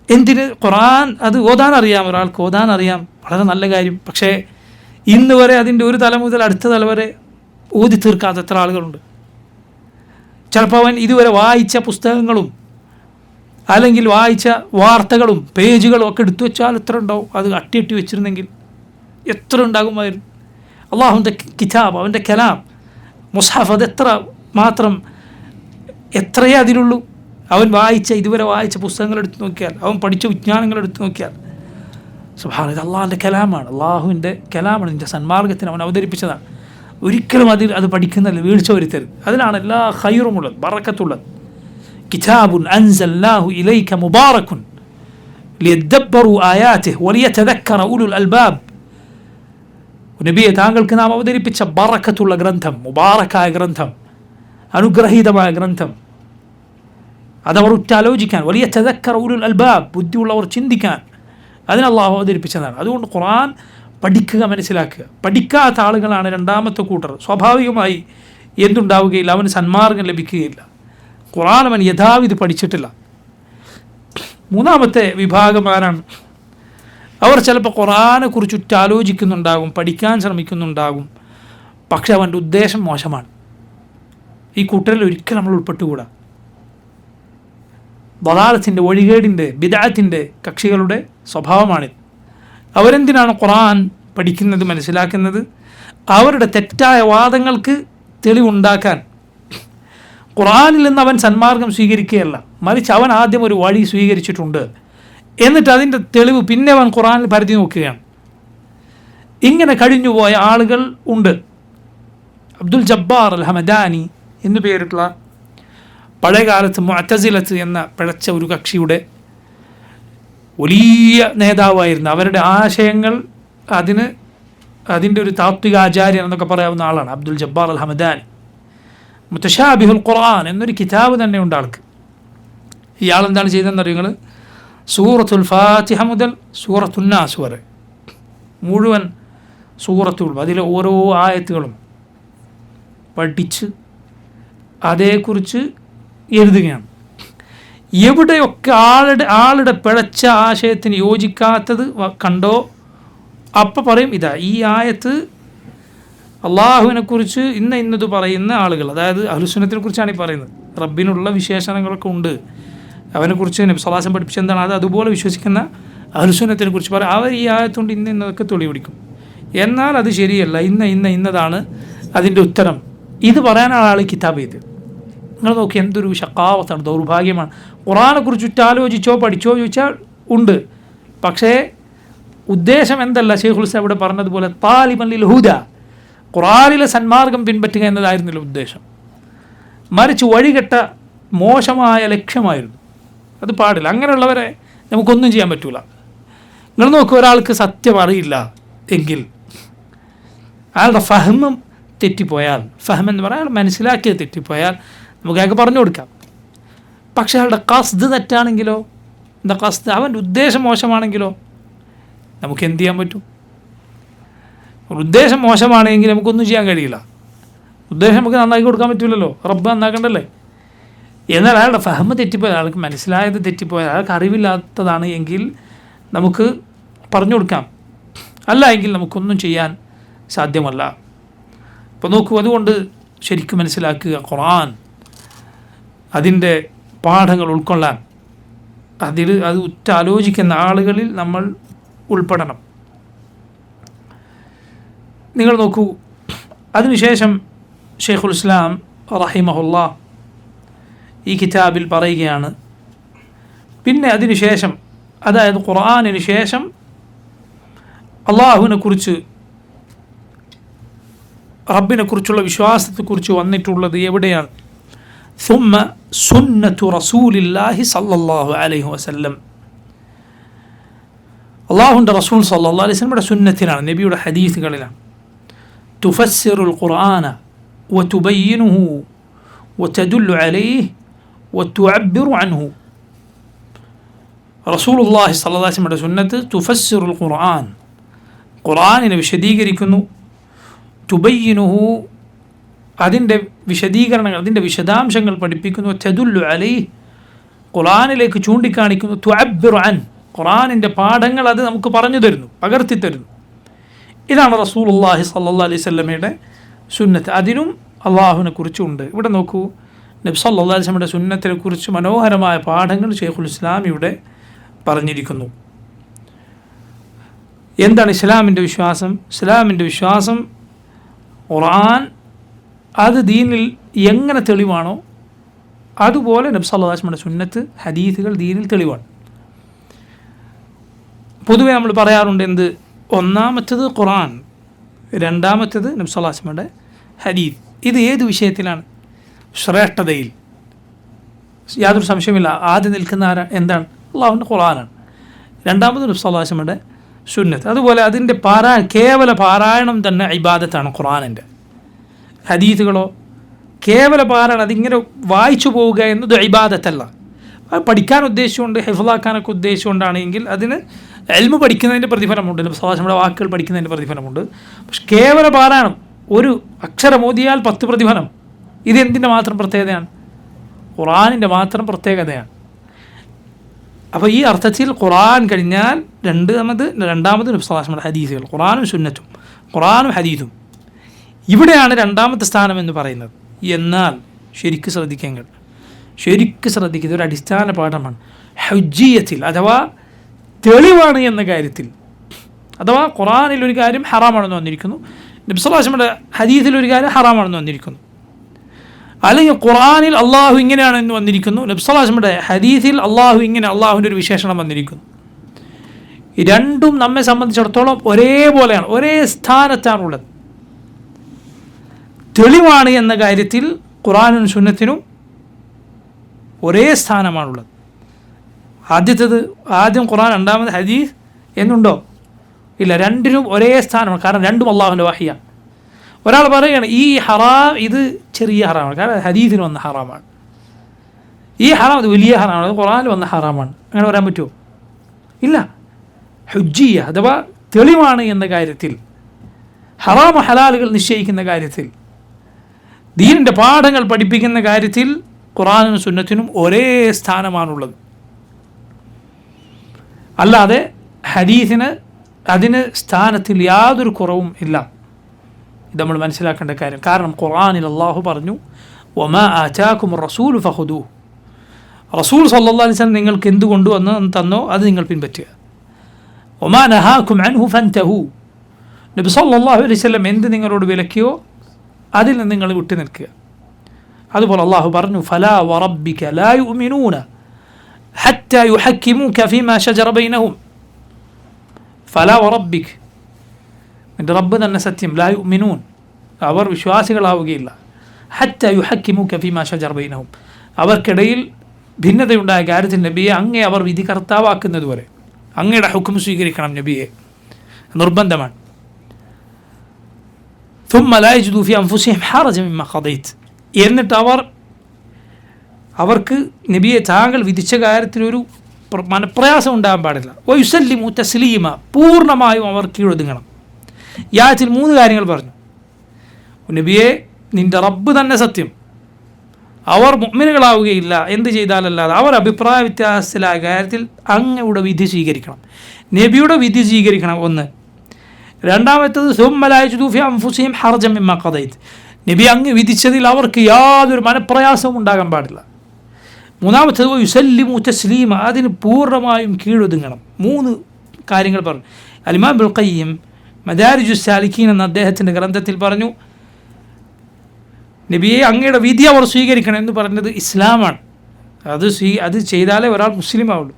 എന്തിന്? ഖുർആൻ അത് ഓതാൻ അറിയാം, ഒരാൾക്ക് ഓതാൻ അറിയാം, വളരെ നല്ല കാര്യം. പക്ഷേ ഇന്ന് വരെ അതിൻ്റെ ഒരു തല മുതൽ അടുത്ത തല വരെ ഓതി തീർക്കാത്ത എത്ര ആളുകളുണ്ട്. ചിലപ്പോൾ അവൻ ഇതുവരെ വായിച്ച പുസ്തകങ്ങളും അല്ലെങ്കിൽ വായിച്ച വാർത്തകളും പേജുകളും ഒക്കെ എടുത്തു വെച്ചാൽ എത്ര ഉണ്ടാവും. അത് അട്ടി വെച്ചിരുന്നെങ്കിൽ എത്ര ഉണ്ടാകുമായിരുന്നു. അള്ളാഹുവിൻ്റെ കിതാബ്, അവൻ്റെ കലാം, മുസ്ഹഫ്, അത് എത്രയേ അതിലുള്ളൂ. അവൻ ഇതുവരെ വായിച്ച പുസ്തകങ്ങൾ എടുത്ത് നോക്കിയാൽ, അവൻ പഠിച്ച വിജ്ഞാനങ്ങൾ എടുത്ത് നോക്കിയാൽ സുബ്ഹാനല്ലാഹ്, ഇത് അള്ളാഹുവിൻ്റെ കലാമാണ്, അള്ളാഹുവിൻ്റെ കലാമാണ്. ഇതിൻ്റെ സന്മാർഗത്തിന് അവൻ അവതരിപ്പിച്ചതാണ്. ഒരിക്കലും അത് പഠിക്കുന്നതിൽ വീഴ്ച വരുത്തരുത്. അതിലാണ് എല്ലാ ഖൈറുമുള്ളത്, ബറക്കത്തുള്ളത്. കിതാബുൻ അൻസൽനാഹു ഇലൈക മുബാറകുൻ ലിയദ്ദബ്ബറു ആയാതിഹി വലിയതദക്കറ ഉലുൽ അൽബാബ്. നബിയെ, താങ്കൾക്ക് നാം അവതരിപ്പിച്ച ബറക്കത്തുള്ള ഗ്രന്ഥം, മുബാറക്കായ ഗ്രന്ഥം, അനുഗ്രഹീതമായ ഗ്രന്ഥം, അതവർ ഉറ്റാലോചിക്കാൻ, വലിയ തദക്കറ ഉലുൽ അൽബാബ്, ബുദ്ധിയുള്ളവർ ചിന്തിക്കാൻ, അതിന് അള്ളാഹു അവതരിപ്പിച്ചതാണ്. അതുകൊണ്ട് ഖുർആൻ പഠിക്കുക, മനസ്സിലാക്കുക. പഠിക്കാത്ത ആളുകളാണ് രണ്ടാമത്തെ കൂട്ടർ. സ്വാഭാവികമായി എന്തുണ്ടാവുകയില്ല, അവന് സന്മാർഗം ലഭിക്കുകയില്ല. ഖുർആൻ അവൻ യഥാവിധി പഠിച്ചിട്ടില്ല. മൂന്നാമത്തെ വിഭാഗം ആരാണ്? അവർ ചിലപ്പോൾ ഖുർആനെ കുറിച്ച് ഉറ്റാലോചിക്കുന്നുണ്ടാകും, പഠിക്കാൻ ശ്രമിക്കുന്നുണ്ടാകും, പക്ഷെ അവൻ്റെ ഉദ്ദേശം മോശമാണ്. ഈ കൂട്ടരിൽ ഒരിക്കലും നമ്മൾ ഉൾപ്പെട്ടുകൂടാ. ദലാലത്തിൻ്റെ, വഴികേടിൻ്റെ, ബിദ്അത്തിൻ്റെ കക്ഷികളുടെ സ്വഭാവമാണിത്. അവരെന്തിനാണ് ഖുർആൻ പഠിക്കുന്നത്, മനസ്സിലാക്കുന്നത്? അവരുടെ തെറ്റായ വാദങ്ങൾക്ക് തെളിവുണ്ടാക്കാൻ. ഖുർആനിൽ നിന്ന് അവൻ സന്മാർഗം സ്വീകരിക്കുകയല്ല, മറിച്ച് അവൻ ആദ്യം ഒരു വഴി സ്വീകരിച്ചിട്ടുണ്ട്, എന്നിട്ട് അതിൻ്റെ തെളിവ് പിന്നെ അവൻ ഖുർആനിൽ പരതി നോക്കുകയാണ്. ഇങ്ങനെ കഴിഞ്ഞുപോയ ആളുകൾ ഉണ്ട്. അബ്ദുൽ ജബ്ബാർ അൽ ഹമദാനി എന്നു പേരിട്ടുള്ള പഴയകാലത്ത് മുഅ്തസിലത്ത് എന്ന പിഴച്ച ഒരു കക്ഷിയുടെ വലിയ നേതാവായിരുന്നു. അവരുടെ ആശയങ്ങൾ അതിൻ്റെ ഒരു താത്വികാചാര്യൻ എന്നൊക്കെ പറയാവുന്ന ആളാണ് അബ്ദുൽ ജബ്ബാർ അൽ ഹമദാനി. മുതശാബിഹുൽ ഖുർആൻ എന്നൊരു കിതാബ് തന്നെ ഉണ്ട് ആൾക്ക്. ഇയാൾ എന്താണ് ചെയ്തതെന്ന് അറിയുങ്ങൾ? സൂറത്തുൽ ഫാത്തിഹ മുതൽ സൂറത്തുൻ നാസ് വരെ മുഴുവൻ സൂറത്തുകളും അതിലെ ഓരോ ആയത്തുകളും പഠിച്ച് അതേക്കുറിച്ച് എഴുതുകയാണ്. എവിടെയൊക്കെ ആളുടെ പിഴച്ച ആശയത്തിന് യോജിക്കാത്തത് കണ്ടോ അപ്പം പറയും ഇതാ ഈ ആയത്ത് അള്ളാഹുവിനെക്കുറിച്ച് ഇന്നത് പറയുന്ന ആളുകൾ, അതായത് അഹ്ലുസുന്നത്തിനെ കുറിച്ചാണ് ഈ പറയുന്നത്. റബ്ബിനുള്ള വിശേഷണങ്ങളൊക്കെ ഉണ്ട്, അവനെക്കുറിച്ച് നബി സ്വല്ലല്ലാഹു അലൈഹി വസല്ലം പഠിപ്പിച്ച എന്താണ് അത് അതുപോലെ വിശ്വസിക്കുന്ന അഹ്ലുസുന്നത്തിനെ കുറിച്ച് പറയും. അവർ ഈ ആയത്തുകൊണ്ട് ഇന്നതൊക്കെ തെളിവ് പിടിക്കും. എന്നാൽ അത് ശരിയല്ല, ഇന്നതാണ് അതിൻ്റെ ഉത്തരം. ഇത് പറയാനാണ് ആൾ കിതാബ് ചെയ്ത്. നിങ്ങൾ നോക്കി എന്തൊരു ഷക്കാവത്താണ്, ദൗർഭാഗ്യമാണ്. ഖുർആനെക്കുറിച്ച് ആലോചിച്ചോ പഠിച്ചോ ചോദിച്ചാൽ ഉണ്ട്, പക്ഷേ ഉദ്ദേശം എന്തല്ല? ശൈഖുൽ ഇസ്ലാം ഇവിടെ പറഞ്ഞതുപോലെ താലിബൻ ലിൽ ഹുദ, ഖുർആനിലെ സന്മാർഗം പിൻപറ്റുക എന്നതായിരുന്നില്ല ഉദ്ദേശം, മറിച്ച് വഴികെട്ട മോശമായ ലക്ഷ്യമായിരുന്നു. അത് പാടില്ല. അങ്ങനെയുള്ളവരെ നമുക്കൊന്നും ചെയ്യാൻ പറ്റൂല. നിങ്ങൾ നോക്കുക, ഒരാൾക്ക് സത്യം അറിയില്ല എങ്കിൽ അയാളുടെ ഫഹ്മും തെറ്റിപ്പോയാൽ, ഫഹം എന്ന് പറഞ്ഞാൽ അയാൾ മനസ്സിലാക്കിയത് തെറ്റിപ്പോയാൽ നമുക്ക് അയാൾക്ക് പറഞ്ഞു കൊടുക്കാം. പക്ഷെ അയാളുടെ ഖസ്ദ് തെറ്റാണെങ്കിലോ, എന്താ ഖസ്ദ്, അവൻ്റെ ഉദ്ദേശം മോശമാണെങ്കിലോ നമുക്ക് എന്ത് ചെയ്യാൻ പറ്റും? ഉദ്ദേശം മോശമാണെങ്കിൽ നമുക്കൊന്നും ചെയ്യാൻ കഴിയില്ല. ഉദ്ദേശം നമുക്ക് നന്നാക്കി കൊടുക്കാൻ പറ്റില്ലല്ലോ, റബ്ബ് നന്നാക്കണ്ടല്ലേ. എന്നാൽ അയാളുടെ ഫഹ്മ് തെറ്റിപ്പോയാൽ, അയാൾക്ക് മനസ്സിലായത് തെറ്റിപ്പോയാൽ, അയാൾക്ക് അറിവില്ലാത്തതാണ് എങ്കിൽ നമുക്ക് പറഞ്ഞു കൊടുക്കാം, അല്ല എങ്കിൽ നമുക്കൊന്നും ചെയ്യാൻ സാധ്യമല്ല. അപ്പോൾ നോക്കൂ, അതുകൊണ്ട് ശരിക്കും മനസ്സിലാക്കുക, ഖുർആൻ അതിൻ്റെ പാഠങ്ങൾ ഉൾക്കൊള്ളാൻ അത് ഉറ്റാലോചിക്കുന്ന ആളുകളിൽ നമ്മൾ ഉൾപ്പെടണം. നിങ്ങൾ നോക്കൂ, അതിനുശേഷം ശൈഖുൽ ഇസ്ലാം റഹിമഹുല്ലാ ഈ കിതാബിൽ പറയുകയാണ്, പിന്നെ അതിനുശേഷം, അതായത് ഖുർആനിന് ശേഷം അള്ളാഹുവിനെ കുറിച്ച്, റബ്ബിനെ കുറിച്ചുള്ള വിശ്വാസത്തെക്കുറിച്ച് വന്നിട്ടുള്ളത് എവിടെയാണ്? ثم سنة رسول الله صلى الله عليه وسلم, അള്ളാഹുവിൻ്റെ റസൂൽ സല്ലല്ലാഹു അലൈഹി വസല്ലമയുടെ സുന്നത്തിലാണ്, നബിയുടെ ഹദീസുകളിലാണ്. تفسر القرآن وتبينه وتدل عليه وتعبر عنه. റസൂലുള്ളാഹി സ്വല്ലല്ലാഹു അലൈഹി വസല്ലമയുടെ സുന്നത്ത് തുഫസ്സിറുൽ ഖുർആൻ, ഖുർആനിനെ വിശദീകരിക്കുന്നു, തുബയ്യിനുഹു അതിൻ്റെ വിശദീകരണങ്ങൾ, അതിൻ്റെ വിശദാംശങ്ങൾ പഠിപ്പിക്കുന്നു, തദുല്ലു അലൈഹി ഖുർആനിലേക്ക് ചൂണ്ടിക്കാണിക്കുന്നു, തുഅബ്ബിറു അൻ ഖുർആനിൻ്റെ പാഠങ്ങൾ അത് നമുക്ക് പറഞ്ഞു തരുന്നു, പകർത്തി തരുന്നു. ഇതാണ് റസൂലുള്ളാഹി സ്വല്ലല്ലാഹു അലൈഹി വസല്ലമയുടെ സുന്നത്ത്. അതിനും അള്ളാഹുവിനെ കുറിച്ചുണ്ട്. ഇവിടെ നോക്കൂ, നബി സല്ലല്ലാഹു അലൈഹി വസല്ലമയുടെ സുന്നത്തിനെ കുറിച്ച് മനോഹരമായ പാഠങ്ങൾ ശൈഖുൽ ഇസ്ലാം ഇവിടെ പറഞ്ഞിരിക്കുന്നു. എന്താണ് ഇസ്ലാമിൻ്റെ വിശ്വാസം? ഇസ്ലാമിൻ്റെ വിശ്വാസം ഖുർആൻ അത് ദീനിൽ എങ്ങനെ തെളിവാണോ അതുപോലെ നബി സല്ലല്ലാഹു അലൈഹി വസല്ലമയുടെ സുന്നത്ത്, ഹദീസുകൾ ദീനിൽ തെളിവാണ്. പൊതുവെ നമ്മൾ പറയാറുണ്ട് എന്ത്? ഒന്നാമത്തേത് ഖുർആൻ, രണ്ടാമത്തേത് നബി സല്ലല്ലാഹു അലൈഹി വസല്ലമയുടെ ഹദീസ്. ഇത് ഏത് വിഷയത്തിലാണ്? ശ്രേഷ്ഠതയിൽ യാതൊരു സംശയമില്ല. ആദ്യം നിൽക്കുന്ന എന്താണ്? അള്ളാഹുവിൻ്റെ ഖുർആനാണ്. രണ്ടാമത് നബി സല്ലല്ലാഹു അലൈഹി വസല്ലമയുടെ സുന്നത്ത്. അതുപോലെ അതിൻ്റെ കേവല പാരായണം തന്നെ ഇബാദത്താണ് ഖുർആനിൻ്റെ. ഹദീസുകളോ കേവല പാരായണം, അതിങ്ങനെ വായിച്ചു പോവുക എന്നത് ഇബാദത്തല്ല. പഠിക്കാൻ ഉദ്ദേശിച്ചുകൊണ്ട്, ഹിഫ്ളാക്കാനൊക്കെ ഉദ്ദേശിച്ചുകൊണ്ടാണെങ്കിൽ അതിന് ഇൽമു പഠിക്കുന്നതിൻ്റെ പ്രതിഫലമുണ്ട്, നബി സല്ലല്ലാഹു അലൈഹി വസല്ലമയുടെ വാക്കുകൾ പഠിക്കുന്നതിൻ്റെ പ്രതിഫലമുണ്ട്. പക്ഷെ കേവല പാരായണം, ഒരു അക്ഷരം ഓതിയാൽ 10 പ്രതിഫലം, ഇത് എന്തിൻ്റെ മാത്രം പ്രത്യേകതയാണ്? ഖുർആനിൻ്റെ മാത്രം പ്രത്യേകതയാണ്. അപ്പോൾ ഈ അർത്ഥത്തിൽ ഖുർആൻ കഴിഞ്ഞാൽ രണ്ടാമത് നബി സല്ലല്ലാഹു അലൈഹി വസല്ലമയുടെ ഹദീസുകൾ, ഖുർആനും സുന്നത്തും, ഖുർആനും ഹദീസും, ഇവിടെയാണ് രണ്ടാമത്തെ സ്ഥാനം എന്ന് പറയുന്നത്. എന്നാൽ ശരിക്ക് ശ്രദ്ധിക്കുക, ഇതൊരു അടിസ്ഥാന പാഠമാണ്. ഹുജ്ജിയത്തിൽ അഥവാ തെളിവാണ് എന്ന കാര്യത്തിൽ, അഥവാ ഖുർആനിൽ ഒരു കാര്യം ഹറാമാണെന്ന് വന്നിരിക്കുന്നു, നബി സല്ലല്ലാഹു അലൈഹി വസല്ലമയുടെ ഹദീസിൽ ഒരു കാര്യം ഹറാമാണെന്ന് വന്നിരിക്കുന്നു, അല്ലെങ്കിൽ ഖുർആനിൽ അള്ളാഹു ഇങ്ങനെയാണെന്ന് വന്നിരിക്കുന്നു, നബി സല്ലല്ലാഹു അലൈഹി വസല്ലമയുടെ ഹദീസിൽ അള്ളാഹു ഇങ്ങനെ, അള്ളാഹുവിൻ്റെ ഒരു വിശേഷണം വന്നിരിക്കുന്നു. ഈ രണ്ടും നമ്മെ സംബന്ധിച്ചിടത്തോളം ഒരേപോലെയാണ്, ഒരേ സ്ഥാനത്താണുള്ളത്. തെളിവാണ് എന്ന കാര്യത്തിൽ ഖുർആനും സുന്നത്തിനും ഒരേ സ്ഥാനമാണുള്ളത്. ആദ്യം ഖുർആൻ, രണ്ടാമത് ഹദീസ് എന്നുണ്ടോ? ഇല്ല, രണ്ടിനും ഒരേ സ്ഥാനമാണ്. കാരണം രണ്ടും അള്ളാഹുവിൻ്റെ വഹിയാണ്. ഒരാൾ പറയുകയാണ് ഈ ഹറാം ഇത് ചെറിയ ഹറാമാണ്, കാരണം ഹദീസിന് വന്ന ഹറാമാണ്. ഈ ഹറാം ഇത് വലിയ ഹറാമാണ്, അത് ഖുർആനിൽ വന്ന ഹറാമാണ്. അങ്ങനെ പറയാൻ പറ്റുമോ? ഇല്ല. ഹുജ്ജിയ അഥവാ തെളിവാണ് എന്ന കാര്യത്തിൽ, ഹറാമ ഹലാലുകൾ നിശ്ചയിക്കുന്ന കാര്യത്തിൽ ദീനിൻ്റെ പാഠങ്ങൾ പഠിപ്പിക്കുന്ന കാര്യത്തിൽ ഖുർആനും സുന്നത്തിനും ഒരേ സ്ഥാനമാണുള്ളത്. അല്ലാതെ ഹദീസിന് അതിന് സ്ഥാനത്തിൽ യാതൊരു കുറവും ഇല്ല. ഇത് നമ്മൾ മനസ്സിലാക്കേണ്ട കാര്യം. കാരണം ഖുർആനിൽ അല്ലാഹു പറഞ്ഞു, വമാ ആതാകും റസൂലു ഫഖുദൂഹു, റസൂൽ സല്ലല്ലാഹു അലൈഹി വസല്ലം നിങ്ങൾക്ക് എന്ത് കൊണ്ടുവന്ന് തന്നോ അത് നിങ്ങൾ പിൻപറ്റുക. വമാ നഹാകും അൻഹു ഫൻതഹു, നബി സല്ലല്ലാഹു അലൈഹി വസല്ലം എന്ത് നിങ്ങളോട് വിലക്കിയോ അതിൽ നിന്ന് നിങ്ങൾ വിട്ടു നിൽക്കുക. അതുപോലെ അല്ലാഹു പറഞ്ഞു, ഫലാ വറബ്ബിക ലാ യുഅ്മിനൂന ഹത്താ യുഹക്കിമൂക ഫീമാ ശജറ ബൈനഹും. ഫലാ വറബ്ബിക, നിന്റെ റബ്ബ് തന്നെ സത്യം, ലാ യുഅ്മിനൂൻ, അവർ വിശ്വാസികളാവുകയില്ല, ഹത്താ യുഹക്കിമൂക ഫീമാ ശജറ ബൈനഹും, അവർക്കിടയിൽ ഭിന്നതയുണ്ടായ കാര്യത്തിൽ നബിയെ അങ്ങേ അവർ വിധി കർത്താവാക്കുന്നത് വരെ അങ്ങയുടെ ഹുക്ം സ്വീകരിക്കണം നബിയെ, നിർബന്ധമാണ്. ثم لا يجدوا في أنفسهم حرجا مما قضيت, എന്നിട്ട് അവർക്ക് നബിയെ താങ്കൾ വിധിച്ച കാര്യത്തിലൊരു മനപ്രയാസം ഉണ്ടാകാൻ പാടില്ല. വയുസല്ലിമു തസ്ലീമ, പൂർണ്ണമായും അവർ കീഴൊതുങ്ങണം. ഈ ആയത്തിൽ 3 കാര്യങ്ങൾ പറഞ്ഞു. നബിയെ നിന്റെ റബ്ബ് തന്നെ സത്യം, അവർ മുഅ്മിനുകളാവുകയില്ല എന്ത് ചെയ്താലല്ലാതെ, അവർ അഭിപ്രായ വ്യത്യാസത്തിലായ കാര്യത്തിൽ അങ്ങയുടെ വിധി സ്വീകരിക്കണം, നബിയുടെ വിധി സ്വീകരിക്കണം. ഒന്ന്. രണ്ടാമത്തേത് സുമ്മ ലാ യജിദൂ ഫീ അൻഫുസിഹിം ഹർജൻ മിമ്മാ ഖദൈത്, നബി അങ്ങ് വിധിച്ചതിൽ അവർക്ക് യാതൊരു മനപ്രയാസവും ഉണ്ടാകാൻ പാടില്ല. മൂന്നാമത്തേത് യുസല്ലിമു തസ്ലീമ, അതിന് പൂർണ്ണമായും കീഴൊതുങ്ങണം. 3 കാര്യങ്ങൾ പറഞ്ഞു. അൽ-ഇമാം ഇബ്നുൽ ഖയ്യിം മദാരിജുസ് സാലിക്കീൻ എന്ന അദ്ദേഹത്തിൻ്റെ ഗ്രന്ഥത്തിൽ പറഞ്ഞു, നബിയെ അങ്ങയുടെ വിധി അവർ സ്വീകരിക്കണം എന്ന് പറഞ്ഞത് ഇസ്ലാമാണ്. അത് ചെയ്താലേ ഒരാൾ മുസ്ലിം ആവുള്ളൂ.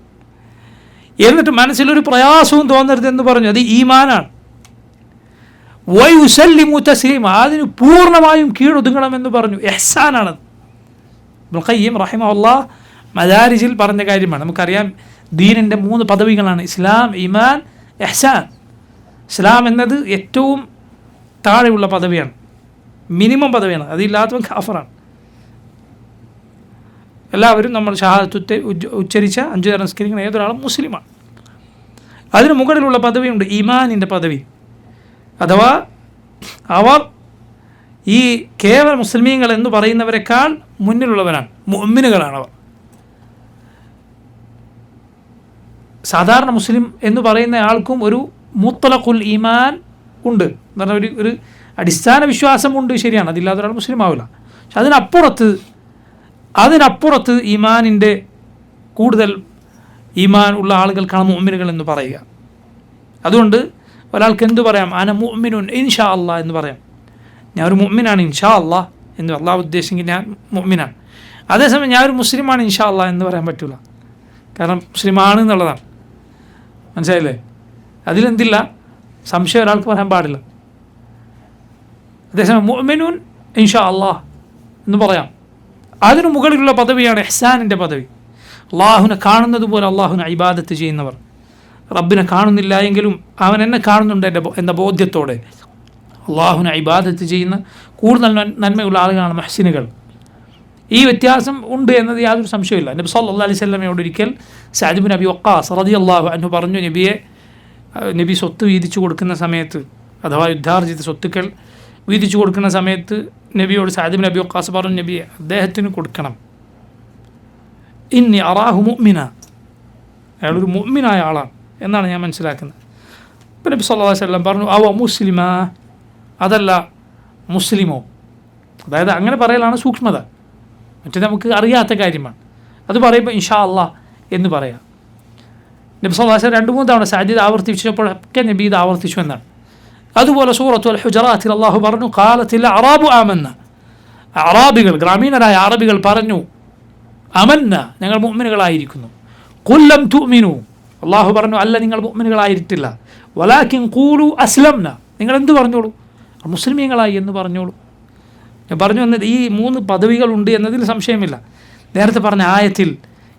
എന്നിട്ട് മനസ്സിലൊരു പ്രയാസവും തോന്നരുതെന്ന് പറഞ്ഞു, അത് ഈമാനാണ്. വയുസല്ലിമു തസ്ലീമ, അതിന് പൂർണ്ണമായും കീഴൊതുങ്ങണമെന്ന് പറഞ്ഞു, ഇഹ്സാനാണത്. ഇബ്നുൽ ഖയ്യിം റഹിമഹുല്ലാഹ് മദാരിജിൽ പറഞ്ഞ കാര്യമാണ്. നമുക്കറിയാം ദീനിൻ്റെ 3 പദവികളാണ്: ഇസ്ലാം, ഈമാൻ, ഇഹ്സാൻ. ഇസ്ലാം എന്നത് ഏറ്റവും താഴെയുള്ള പദവിയാണ്, മിനിമം പദവിയാണ്. അതില്ലാത്തവൻ കാഫറാണ്. എല്ലാവരും നമ്മൾ ഷഹാദത്ത് ഉച്ചരിച്ച 5 നേരം നിസ്കരിക്കുന്ന ഏതൊരാളും മുസ്ലിമാണ്. അതിന് മുകളിലുള്ള പദവിയുണ്ട്, ഈമാനിൻ്റെ പദവി. അഥവാ അവർ ഈ കേവല മുസ്ലിമീങ്ങൾ എന്ന് പറയുന്നവരെക്കാൾ മുന്നിലുള്ളവരാണ്, മുഅ്മിനുകളാണ് അവർ. സാധാരണ മുസ്ലിം എന്ന് പറയുന്ന ആൾക്കും ഒരു മുത്ലഖുൽ ഈമാൻ ഉണ്ട് എന്ന് പറഞ്ഞാൽ ഒരു അടിസ്ഥാന വിശ്വാസമുണ്ട്, ശരിയാണ്, അതില്ലാത്ത ഒരാൾ മുസ്ലിം ആവില്ല. പക്ഷെ അതിനപ്പുറത്ത് ഈമാനിൻ്റെ കൂടുതൽ ഈമാൻ ഉള്ള ആളുകൾക്കാണ് മുഅ്മിനുകൾ എന്ന് പറയുക. അതുകൊണ്ട് ഒരാൾക്ക് എന്തു പറയാം? അന മുഅ്മിനുൻ ഇൻഷാ അല്ലാഹ് എന്ന് പറയാം. ഞാൻ ഒരു മുഅ്മിനാണ് ഇൻഷാ അല്ലാഹ് എന്ന് അള്ളാഹു ഉദ്ദേശിച്ചെങ്കിൽ ഞാൻ മുഅ്മിനാണ്. അതേസമയം ഞാൻ ഒരു മുസ്ലിമാണ് ഇൻഷാ അല്ലാഹ് എന്ന് പറയാൻ പറ്റില്ല, കാരണം മുസ്ലിമാണ് എന്നുള്ളതാണ്. മനസ്സിലായില്ലേ? അതിലെന്തില്ല, സംശയം ഒരാൾക്ക് പറയാൻ പാടില്ല. അതേസമയം മുഅ്മിനുൻ ഇൻഷാ അല്ലാഹ് എന്ന് പറയാം. അതിനു മുകളിലുള്ള പദവിയാണ് ഇഹ്സാനിൻ്റെ പദവി. അള്ളാഹുവിനെ കാണുന്നത് പോലെ അള്ളാഹുവിനെ ഇബാദത്ത് ചെയ്യുന്നവർ. റബ്ബിനെ കാണുന്നില്ല എങ്കിലും അവൻ എന്നെ കാണുന്നുണ്ട് എന്ന ബോധ്യത്തോടെ അള്ളാഹുവിനെ ഇബാദത്ത് ചെയ്യുന്ന കൂടുതൽ നന്മയുള്ള ആളുകളാണ് മുഹ്സിനുകൾ. ഈ വ്യത്യാസം ഉണ്ട് എന്നത് യാതൊരു സംശയമില്ല. നബി സല്ലല്ലാഹു അലൈഹി വസല്ലമയോട് ഒരിക്കൽ സഅദ് ഇബ്നു അബി വഖാസ് റളിയല്ലാഹു അൻഹു പറഞ്ഞു, നബി സ്വത്ത് വീതിച്ചു കൊടുക്കുന്ന സമയത്ത്, അഥവാ യുദ്ധാർജിത സ്വത്തുക്കൾ വീതിച്ചു കൊടുക്കുന്ന സമയത്ത് നബിയോട് സഅദ് ഇബ്നു അബി വഖാസ് പറഞ്ഞു, നബിയെ അദ്ദേഹത്തിന് കൊടുക്കണം, ഇന്നി അറാഹു മുഅ്മിന, അയാളൊരു മുഅ്മിനായ ആളാണ് എന്നാണ് ഞാൻ മനസ്സിലാക്കുന്നത്. അപ്പോൾ നബി സല്ലല്ലാഹു അലൈഹി വസല്ലം പറഞ്ഞു, അവ മുസ്ലിമ, അതല്ല മുസ്ലിമോ. അതായത് അങ്ങനെ പറയലാണ് സൂക്ഷ്മത, മറ്റേ നമുക്ക് അറിയാത്ത കാര്യമാണ്. അത് പറയുമ്പോൾ ഇൻഷാ അല്ലാഹ് എന്ന് പറയാം. നബി സല്ലല്ലാഹു അലൈഹി വസല്ലം 2-3 തവണ സഅദ് ആവർത്തിച്ചപ്പോഴൊക്കെ നബി ഇത് ആവർത്തിച്ചു എന്നാണ്. അതുപോലെ സൂറത്തുൽ ഹുജറാത്തിൽ അല്ലാഹു പറഞ്ഞു, ഖാലത്തിൽ അറാബു ആമന്ന, അറാബികൾ, ഗ്രാമീണരായ അറബികൾ പറഞ്ഞു, അമന്ന, ഞങ്ങൾ മുഅ്മിനുകളായിരിക്കുന്നു. ഖുൽ ലം തുഅ്മിനു, അല്ലാഹു പറഞ്ഞു, അല്ല നിങ്ങൾ മുഅ്മിനുകളായിട്ടില്ല. വലാകിൻ ഖൂലു അസ്ലംന, നിങ്ങൾ എന്ത് പറഞ്ഞോളൂ, മുസ്ലിമീങ്ങളായി എന്ന് പറഞ്ഞോളൂ. ഞാൻ പറഞ്ഞു വന്നത് ഈ 3 പദവികളുണ്ട് എന്നതിൽ സംശയമില്ല. നേരത്തെ പറഞ്ഞ ആയത്തിൽ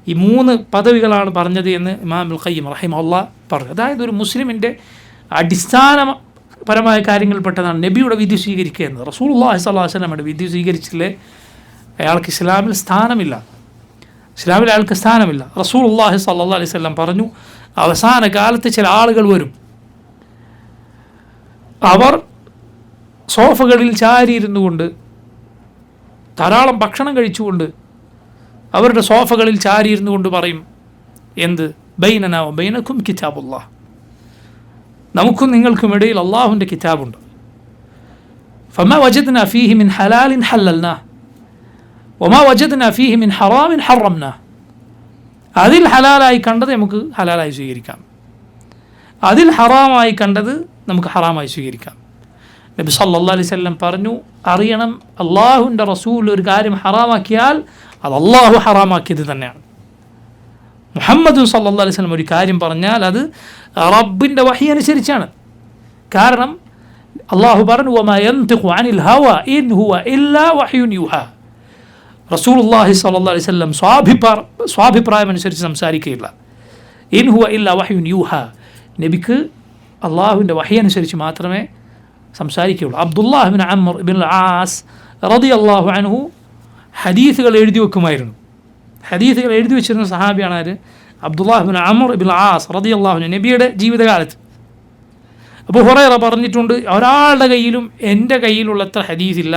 ഈ 3 പദവികളാണ് പറഞ്ഞത് എന്ന് ഇമാം ഇബ്നുൽ ഖയ്യിം റഹിമഹുല്ലാഹ് പറഞ്ഞു. അതായത് ഒരു മുസ്ലിമിൻ്റെ അടിസ്ഥാനപരമായ കാര്യങ്ങളിൽപ്പെട്ടതാണ് നബിയുടെ വിധി സ്വീകരിക്കുക എന്നത്. റസൂലുള്ളാഹി സ്വല്ലല്ലാഹു അലൈഹി വസല്ലമയുടെ വിധി സ്വീകരിച്ചില്ലേ അയാൾക്ക് ഇസ്ലാമിൽ സ്ഥാനമില്ല, ഇസ്ലാമിൽ അയാൾക്ക് സ്ഥാനമില്ല. റസൂലുള്ളാഹി സ്വല്ലല്ലാഹു അലൈഹി വസല്ലം പറഞ്ഞു, അവസാന കാലത്ത് ചില ആളുകൾ വരും, അവർ സോഫകളിൽ ചാരിയിരുന്നു കൊണ്ട് ധാരാളം ഭക്ഷണം കഴിച്ചുകൊണ്ട് അവരുടെ സോഫകളിൽ ചാരിയിരുന്നു കൊണ്ട് പറയും എന്ത് ബൈനനാ വ ബൈനക്കും കിതാബുല്ലാഹ്, നമുക്കും നിങ്ങൾക്കും ഇടയിൽ അള്ളാഹുവിൻ്റെ കിതാബുണ്ട്. ഫമാ വജദ്നാ ഫീഹി മിൻ ഹലാലിൻ ഹല്ലൽനാഹ് വമാ വജദ്നാ ഫീഹി മിൻ ഹറാമിൻ ഹറംനാഹ്, അതിൽ ഹലാലായി കണ്ടത് നമുക്ക് ഹലാലായി സ്വീകരിക്കാം, അതിൽ ഹറാമായി കണ്ടത് നമുക്ക് ഹറാമായി സ്വീകരിക്കാം. നബി സല്ലല്ലാഹു അലൈഹി വസല്ലം പറഞ്ഞു, അറിയണം അള്ളാഹുവിൻ്റെ റസൂൽ ഒരു കാര്യം ഹറാമാക്കിയാൽ അത് അള്ളാഹു ഹറാമാക്കിയത് തന്നെയാണ്. മുഹമ്മദ് സല്ലല്ലാഹു അലൈഹി വസല്ലം ഒരു കാര്യം പറഞ്ഞാൽ അത് റബ്ബിൻ്റെ വഹി അനുസരിച്ചാണ്. കാരണം അള്ളാഹു പറഞ്ഞു വമാ യൻതിഖു അനിൽ ഹവ ഇൻ ഹുവ ഇല്ലാ വഹ്യുൻ യുഹാ. റസൂലുള്ളാഹി സ്വല്ലല്ലാഹു അലൈഹി വസല്ലം സ്വാഭിപ്രായം അനുസരിച്ച് സംസാരിക്കുകയില്ല. ഇൻ ഹുവ ഇല്ലാ വഹ്യുൻ യുഹാ, നബിക്ക് അള്ളാഹുവിൻ്റെ വഹി അനുസരിച്ച് മാത്രമേ സംസാരിക്കുകയുള്ളൂ. അബ്ദുല്ലാഹ് ഇബ്നു അംർ ഇബ്നുൽ ആസ് റളിയല്ലാഹു അൻഹു ഹദീസുകൾ എഴുതി വെക്കുമായിരുന്നു. ഹദീസുകൾ എഴുതി വെച്ചിരുന്ന സഹാബിയാണ് ആര്? അബ്ദുല്ലാഹ് ഇബ്നു അംർ ഇബ്നുൽ ആസ് റളിയല്ലാഹു അൻഹു. നബിയുടെ ജീവിതകാലത്ത് അബൂ ഹുറൈറ പറഞ്ഞിട്ടുണ്ട്, ഒരാളുടെ കയ്യിലും എൻ്റെ കയ്യിലുള്ളത്ര ഹദീസില്ല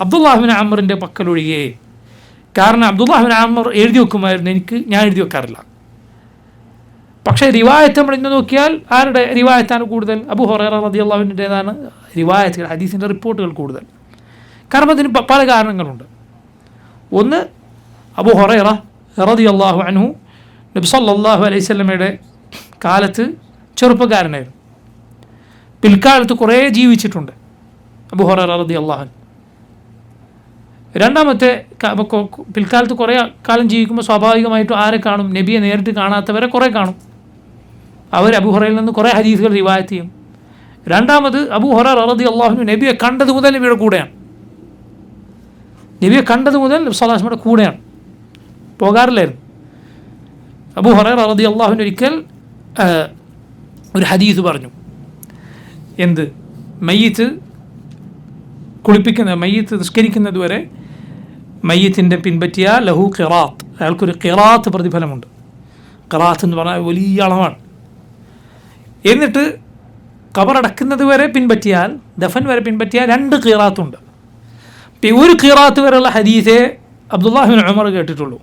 അബ്ദുല്ലാഹ് ഇബ്നു അംറിൻ്റെ പക്കലൊഴികെ. കാരണം അബ്ദുല്ലാഹ് ഇബ്നു അംർ എഴുതി വെക്കുമായിരുന്നു, ഞാൻ എഴുതി വെക്കാറില്ല. പക്ഷേ റിവായത്ത് നമ്മൾ ഇന്ന് നോക്കിയാൽ ആരുടെ റിവായത്താണ് കൂടുതൽ? അബൂ ഹുറൈറ റളിയല്ലാഹു അൻഹുവിൻ്റേതാണ് റിവായത്തുകൾ, ഹദീസിൻ്റെ റിപ്പോർട്ടുകൾ കൂടുതൽ. കാരണം അതിന് പല കാരണങ്ങളുണ്ട്. ഒന്ന്, അബൂ ഹുറൈറ റളിയല്ലാഹു അൻഹു നബി സല്ലല്ലാഹു അലൈഹി വസല്ലമയുടെ കാലത്ത് ചെറുപ്പക്കാരനായിരുന്നു. പിൽക്കാലത്ത് കുറേ ജീവിച്ചിട്ടുണ്ട് അബൂ ഹുറൈറ റളിയല്ലാഹു അൻഹു. രണ്ടാമത്തെ, പിൽക്കാലത്ത് കുറേ കാലം ജീവിക്കുമ്പോൾ സ്വാഭാവികമായിട്ടും ആരെ കാണും? നബിയെ നേരിട്ട് കാണാത്തവരെ കുറേ കാണും. അവർ അബൂ ഹുറൈറയിൽ നിന്ന് കുറേ ഹദീസുകൾ റിവായത്ത് ചെയ്യും. രണ്ടാമത്, അബൂ ഹുറൈറ റളിയല്ലാഹു അൻഹു നബിയെ കണ്ടത് മുതൽ നബിയുടെ കൂടെയാണ്. നബിയെ കണ്ടത് മുതൽ നബി സ്വല്ലല്ലാഹു അലൈഹി വസല്ലമയുടെ കൂടെയാണ്, പോകാറില്ലായിരുന്നു. അബൂ ഹുറൈറ റളിയല്ലാഹു അൻഹു ഒരിക്കൽ ഒരു ഹദീസ് പറഞ്ഞു. എന്ത്? മയ്യിത്ത് നിസ്കരിക്കുന്നത് വരെ മയ്യിത്തിൻ്റെ പിൻപറ്റിയാൽ ലഹു ഖിറാത്ത്, അയാൾക്കൊരു ഖിറാത്ത് പ്രതിഫലമുണ്ട്. ഖിറാത്ത് എന്ന് പറഞ്ഞാൽ വലിയ അളവാണ്. എന്നിട്ട് ഖബറടക്കുന്നത് വരെ പിൻപറ്റിയാൽ, ദഫൻ വരെ പിൻപറ്റിയാൽ 2 ഖിറാത്തുണ്ട്. ഒരു ഖിറാത്ത് വരെയുള്ള ഹദീസേ അബ്ദുല്ലാഹ് ഇബ്നു ഉമർ കേട്ടിട്ടുള്ളൂ,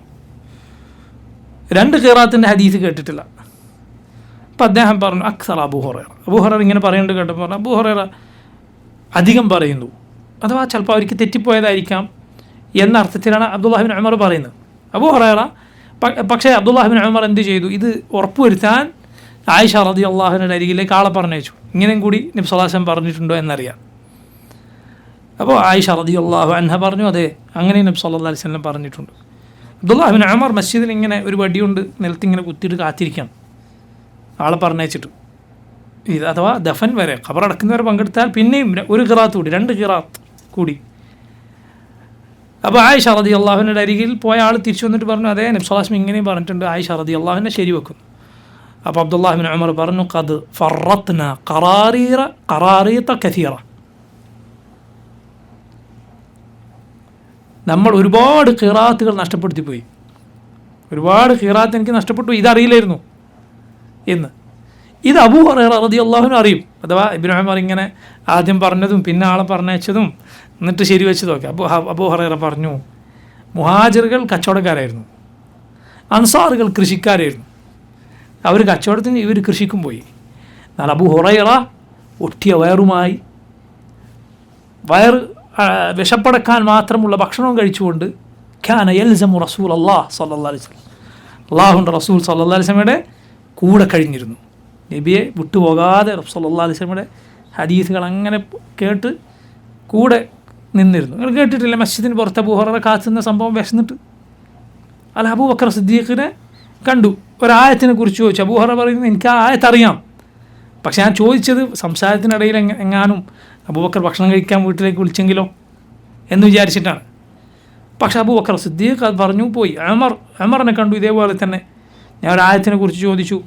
2 ഖിറാത്തിൻ്റെ ഹദീസ് കേട്ടിട്ടില്ല. അപ്പം അദ്ദേഹം പറഞ്ഞു അക്സർ അബൂ ഹുറൈറ ഇങ്ങനെ പറയുന്നുണ്ട് കേട്ടപ്പോൾ പറഞ്ഞു അബൂ ഹുറൈറ അധികം പറയുന്നു, അഥവാ ചിലപ്പോൾ അവർക്ക് തെറ്റിപ്പോയതായിരിക്കാം എന്ന അർത്ഥത്തിലാണ് അബ്ദുല്ലാഹ് ഇബ്നു ഉമർ പറയുന്നത്. അബൂ ഹുറൈറ പക്ഷേ അബ്ദുല്ലാഹ് ഇബ്നു ഉമർ എന്ത് ചെയ്തു? ഇത് ഉറപ്പുവരുത്താൻ ആയിഷ റളിയല്ലാഹു അൻഹയുടെ അരികിലേക്ക് ആളെ പറഞ്ഞയച്ചു, ഇങ്ങനെയും കൂടി നബി സല്ലല്ലാഹു അലൈഹി വസല്ലം പറഞ്ഞിട്ടുണ്ടോ എന്നറിയാം. അപ്പോൾ ആയിഷ റളിയല്ലാഹു അൻഹ പറഞ്ഞു, അതെ, അങ്ങനെ നബി സല്ലല്ലാഹു അലൈഹി വസല്ലം പറഞ്ഞിട്ടുണ്ട്. അബ്ദുല്ലാഹ് ഇബ്നു ഉമർ മസ്ജിദിൽ ഇങ്ങനെ ഒരു വടിയുണ്ട് നിലത്തിങ്ങനെ കുത്തിയിട്ട് കാത്തിരിക്കണം ആളെ പറഞ്ഞയച്ചിട്ട്. ഇത് അഥവാ ദഫൻ വരെ, ഖബറടക്കുന്നവരെ പങ്കെടുത്താൽ പിന്നെയും 1 ഖിറാത്ത് കൂടി, 2 ഖിറാത്ത് കൂടി. അപ്പോൾ ആയിഷ റളിയല്ലാഹു അൻഹയുടെ അരികിൽ പോയ ആൾ തിരിച്ചു വന്നിട്ട് പറഞ്ഞു, അതെ, നബി സല്ലല്ലാഹു അലൈഹി വസല്ലം ഇങ്ങനെയും പറഞ്ഞിട്ടുണ്ട്. ആയിഷ റളിയല്ലാഹു അൻഹ ശരിവെക്കുന്നു. അപ്പോൾ അബ്ദുല്ലാഹ് ഇബ്നു ഉമർ പറഞ്ഞു, ഖദ് ഫറത്നാ ഖറാറീത കസീറ, നമ്മൾ ഒരുപാട് ഖിറാത്തുകൾ നഷ്ടപ്പെടുത്തിപ്പോയി, ഒരുപാട് ഖിറാത്ത് എനിക്ക് നഷ്ടപ്പെട്ടു, ഇതറിയില്ലായിരുന്നു എന്ന്. ഇത് അബൂ ഹുറൈറ റളിയല്ലാഹു അൻഹു അറിയും. അഥവാ ഇബ്നു ഉമർ ഇങ്ങനെ ആദ്യം പറഞ്ഞതും പിന്നെ ആളെ പറഞ്ഞയച്ചതും എന്നിട്ട് ശരിവെച്ചതും ഒക്കെ അബൂ ഹുറൈറ പറഞ്ഞു, മുഹാജിറുകൾ കച്ചവടക്കാരായിരുന്നു, അൻസാറുകൾ കൃഷിക്കാരായിരുന്നു. അവർ കച്ചവടത്തിന്, ഇവർ കൃഷിക്കും പോയി. എന്നാൽ അബൂ ഹുറൈറ ഒട്ടിയ വയറുമായി, വയറ് വിശപ്പടക്കാൻ മാത്രമുള്ള ഭക്ഷണവും കഴിച്ചുകൊണ്ട് ഖാന യൽസമു റസൂൽ സല്ലല്ലാഹു അലൈഹി വസല്ലം, അള്ളാഹുവിൻ്റെ റസൂൽ സല്ലല്ലാഹു അലൈഹി വസല്ലമയുടെ കൂടെ കഴിഞ്ഞിരുന്നു. നബിയെ വിട്ടുപോകാതെ സല്ലല്ലാഹു അലൈഹി വസല്ലമയുടെ ഹദീസുകൾ അങ്ങനെ കേട്ട് കൂടെ നിന്നിരുന്നു. നിങ്ങൾ കേട്ടിട്ടില്ല മസ്ജിദിന് പുറത്ത് അബൂ ഹുറൈറ കാത്തുന്ന സംഭവം? വിശന്നിട്ട് അല്ല, അബൂബക്കർ സിദ്ദീഖിനെ കണ്ടു, ഒരായത്തിനെ കുറിച്ച് ചോദിച്ചു. അബൂ ഹുറൈറ പറയുന്നത്, എനിക്ക് ആ ആയത്തറിയാം, പക്ഷെ ഞാൻ ചോദിച്ചത് സംസാരത്തിനിടയിൽ എങ്ങാനും അബൂബക്കർ ഭക്ഷണം കഴിക്കാൻ വീട്ടിലേക്ക് വിളിച്ചെങ്കിലോ എന്ന് വിചാരിച്ചിട്ടാണ്. പക്ഷെ അബൂബക്കർ സിദ്ദീഖ് അത് പറഞ്ഞു പോയി. ഉമറിനെ കണ്ടു, ഇതേപോലെ തന്നെ ഞാൻ ഒരായത്തിനെ കുറിച്ച് ചോദിച്ചു,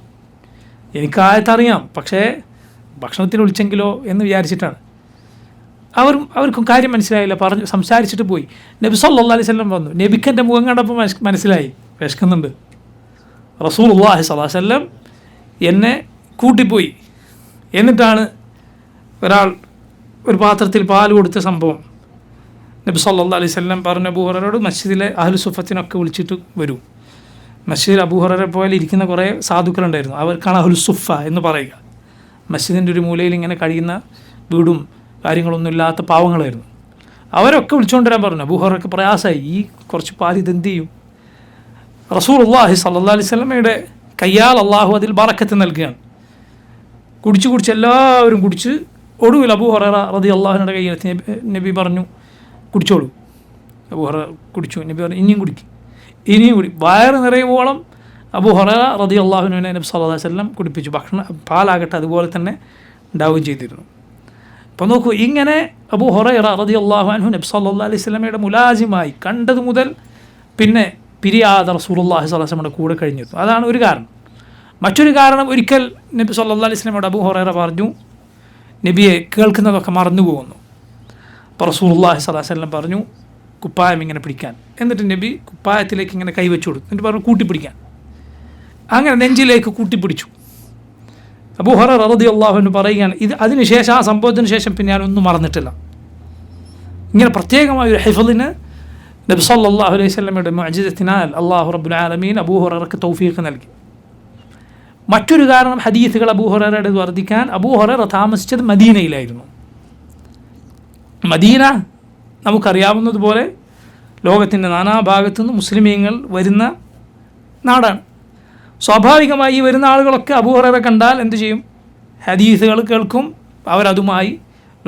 എനിക്ക് ആയത്തറിയാം, പക്ഷേ ഭക്ഷണത്തിന് വിളിച്ചെങ്കിലോ എന്ന് വിചാരിച്ചിട്ടാണ്. അവർക്കും കാര്യം മനസ്സിലായില്ല, പറഞ്ഞു സംസാരിച്ചിട്ട് പോയി. നബി സല്ലല്ലാഹു അലൈഹി വസല്ലം വന്നു. നബിക്ക് എൻ്റെ മുഖം കണ്ടപ്പോൾ മനസ്സിലായി വിശക്കുന്നുണ്ട്. റസൂലുള്ളാഹി സ്വല്ലല്ലാഹു അലൈഹി വസല്ലം എന്നെ കൂട്ടിപ്പോയി. എന്നിട്ടാണ് ഒരു പാത്രത്തിൽ പാൽ കൊടുത്ത സംഭവം നബി സല്ലല്ലാഹു അലൈഹി വസല്ലം പറഞ്ഞ അബൂ ഹുറൈറയോട് മസ്ജിദിലെ അഹ്ലു സുഫത്തിനൊക്കെ വിളിച്ചിട്ട് വരൂ. മസ്ജിദിൽ അബൂ ഹുറൈറ പോലെ ഇരിക്കുന്ന കുറേ സാധുക്കളുണ്ടായിരുന്നു, അവർക്കാണ് അഹ്ലു സുഫ എന്ന് പറയുക. മസ്ജിദിൻ്റെ ഒരു മൂലയിൽ ഇങ്ങനെ കഴിയുന്ന വീടും കാര്യങ്ങളൊന്നും ഇല്ലാത്ത പാവങ്ങളായിരുന്നു. അവരൊക്കെ വിളിച്ചുകൊണ്ടുവരാൻ പറഞ്ഞു. അബൂ ഹുറൈറയ്ക്ക് പ്രയാസമായി, ഈ കുറച്ച് പാൽ ഇതെന്ത് ചെയ്യും? റസൂലുള്ളാഹി സ്വല്ലല്ലാഹു അലൈഹി വസല്ലമയുടെ കയ്യാൽ അള്ളാഹു അതിൽ ബറക്കത്ത് നൽകുകയാണ്. കുടിച്ച് എല്ലാവരും കുടിച്ച് ഒടുവിൽ അബൂ ഹുറൈറ റളിയല്ലാഹുവിന്റെ കയ്യിൽ നബി പറഞ്ഞു, കുടിച്ചോളൂ. അബൂ ഹുറൈറ കുടിച്ചു. നബി പറഞ്ഞു, ഇനിയും കുടി. വയറ് നിറയുവോളം അബൂ ഹുറൈറ റളിയല്ലാഹുവിനെ നബി സല്ലല്ലാഹു അലൈഹി വസല്ലം കുടിപ്പിച്ചു. പാലാകട്ടെ അതുപോലെ തന്നെ ഉണ്ടാവുകയും ചെയ്തിരുന്നു. അപ്പോൾ നോക്കൂ, ഇങ്ങനെ അബൂ ഹുറൈറ റളിയല്ലാഹു അൻഹു നബി സല്ലല്ലാഹു അലൈഹി വസല്ലമയുടെ മുലാസിമായി കണ്ടത് മുതൽ പിന്നെ പിരിയാതെ റസൂലുള്ളാഹി സ്വല്ലല്ലാഹു അലൈഹി വസല്ലമയുടെ കൂടെ കഴിഞ്ഞിരുന്നു. അതാണ് ഒരു കാരണം. മറ്റൊരു കാരണം, ഒരിക്കൽ നബി സല്ലല്ലാഹു അലൈഹി വസല്ലമയോട് അബൂ ഹുറൈറ പറഞ്ഞു, നബിയെ കേൾക്കുന്നതൊക്കെ മറന്നു പോകുന്നു. അപ്പോൾ റസൂലുള്ളാഹി സ്വല്ലല്ലാഹു അലൈഹി വസല്ലം പറഞ്ഞു, കുപ്പായം ഇങ്ങനെ പിടിക്കാൻ. എന്നിട്ട് നബി കുപ്പായത്തിലേക്ക് ഇങ്ങനെ കൈവച്ചു കൊടുത്തു. എന്നിട്ട് പറഞ്ഞു കൂട്ടിപ്പിടിക്കാൻ. അങ്ങനെ നെഞ്ചിലേക്ക് കൂട്ടിപ്പിടിച്ചു. അബൂ ഹുറൈറ റളിയല്ലാഹു അൻഹു പറയുകയാണ്, ഇത് അതിനുശേഷം, ആ സംഭവത്തിന് ശേഷം പിന്നെ ഞാനൊന്നും മറന്നിട്ടില്ല. ഇങ്ങനെ പ്രത്യേകമായ ഒരു ഹിഫ്ളിന് നബി സല്ലല്ലാഹു അലൈഹി വസല്ലമയുടെ മുഅ്ജിസത്തിനാൽ അല്ലാഹു റബ്ബുൽ ആലമീൻ അബൂ ഹുറൈറക്ക് തൗഫീഖ് നൽകി. മറ്റൊരു കാരണം, ഹദീസുകൾ അബൂ ഹുറൈറയുടെ വർദ്ധിക്കാൻ, അബൂ ഹുറൈറ താമസിച്ചത് മദീനയിലായിരുന്നു. മദീന നമുക്കറിയാവുന്നതുപോലെ ലോകത്തിൻ്റെ നാനാഭാഗത്തു നിന്ന് മുസ്ലിമീങ്ങൾ വരുന്ന നാടാണ്. സ്വാഭാവികമായി ഈ വരുന്ന ആളുകളൊക്കെ അബൂ ഹുറൈറ കണ്ടാൽ എന്തു ചെയ്യും? ഹദീസുകൾ കേൾക്കും, അവരതുമായി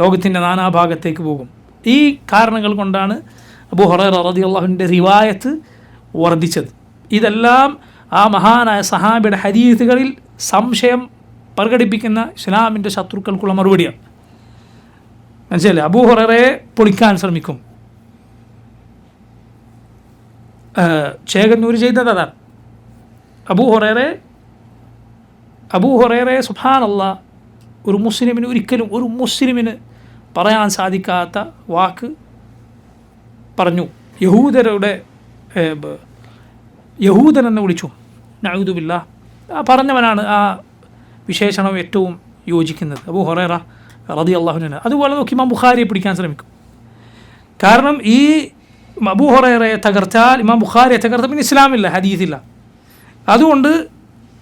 ലോകത്തിൻ്റെ നാനാഭാഗത്തേക്ക് പോകും. ഈ കാരണങ്ങൾ കൊണ്ടാണ് അബൂ ഹുറൈറ റളിയല്ലാഹുവിൻ്റെ റിവായത്ത് വർദ്ധിച്ചത്. ഇതെല്ലാം ആ മഹാനായ സഹാബിയുടെ ഹദീസുകളിൽ സംശയം പ്രകടിപ്പിക്കുന്ന ഇസ്ലാമിൻ്റെ ശത്രുക്കൾക്കുള്ള മറുപടിയാണ്. മനസ്സിലായില്ലേ? അബൂ ഹുറൈറയെ പൊളിക്കാൻ ശ്രമിക്കും. ചേകന്നൂർ ചെയ്തത് അതാണ്. അബൂ ഹുറൈറയെ സുബ്ഹാനല്ലാഹ് ഒരു മുസ്ലിമിന് ഒരിക്കലും പറയാൻ സാധിക്കാത്ത വാക്ക് പറഞ്ഞു. യഹൂദൻ എന്ന് വിളിച്ചു. നഊദു ബില്ലാഹ്. പറഞ്ഞവനാണ് ആ വിശേഷണം ഏറ്റവും യോജിക്കുന്നത്, അബൂ ഹുറൈറ റളിയല്ലാഹു അൻഹു. അതുപോലെ നോക്കി ഇമാം ബുഖാരിയെ പിടിക്കാൻ ശ്രമിക്കും. കാരണം ഈ അബൂ ഹുറൈറയെ തകർത്താൽ, ഇമാം ബുഖാരിയെ തകർത്താൽ പിന്നെ ഇസ്ലാമില്ല, ഹദീസില്ല. അതുകൊണ്ട്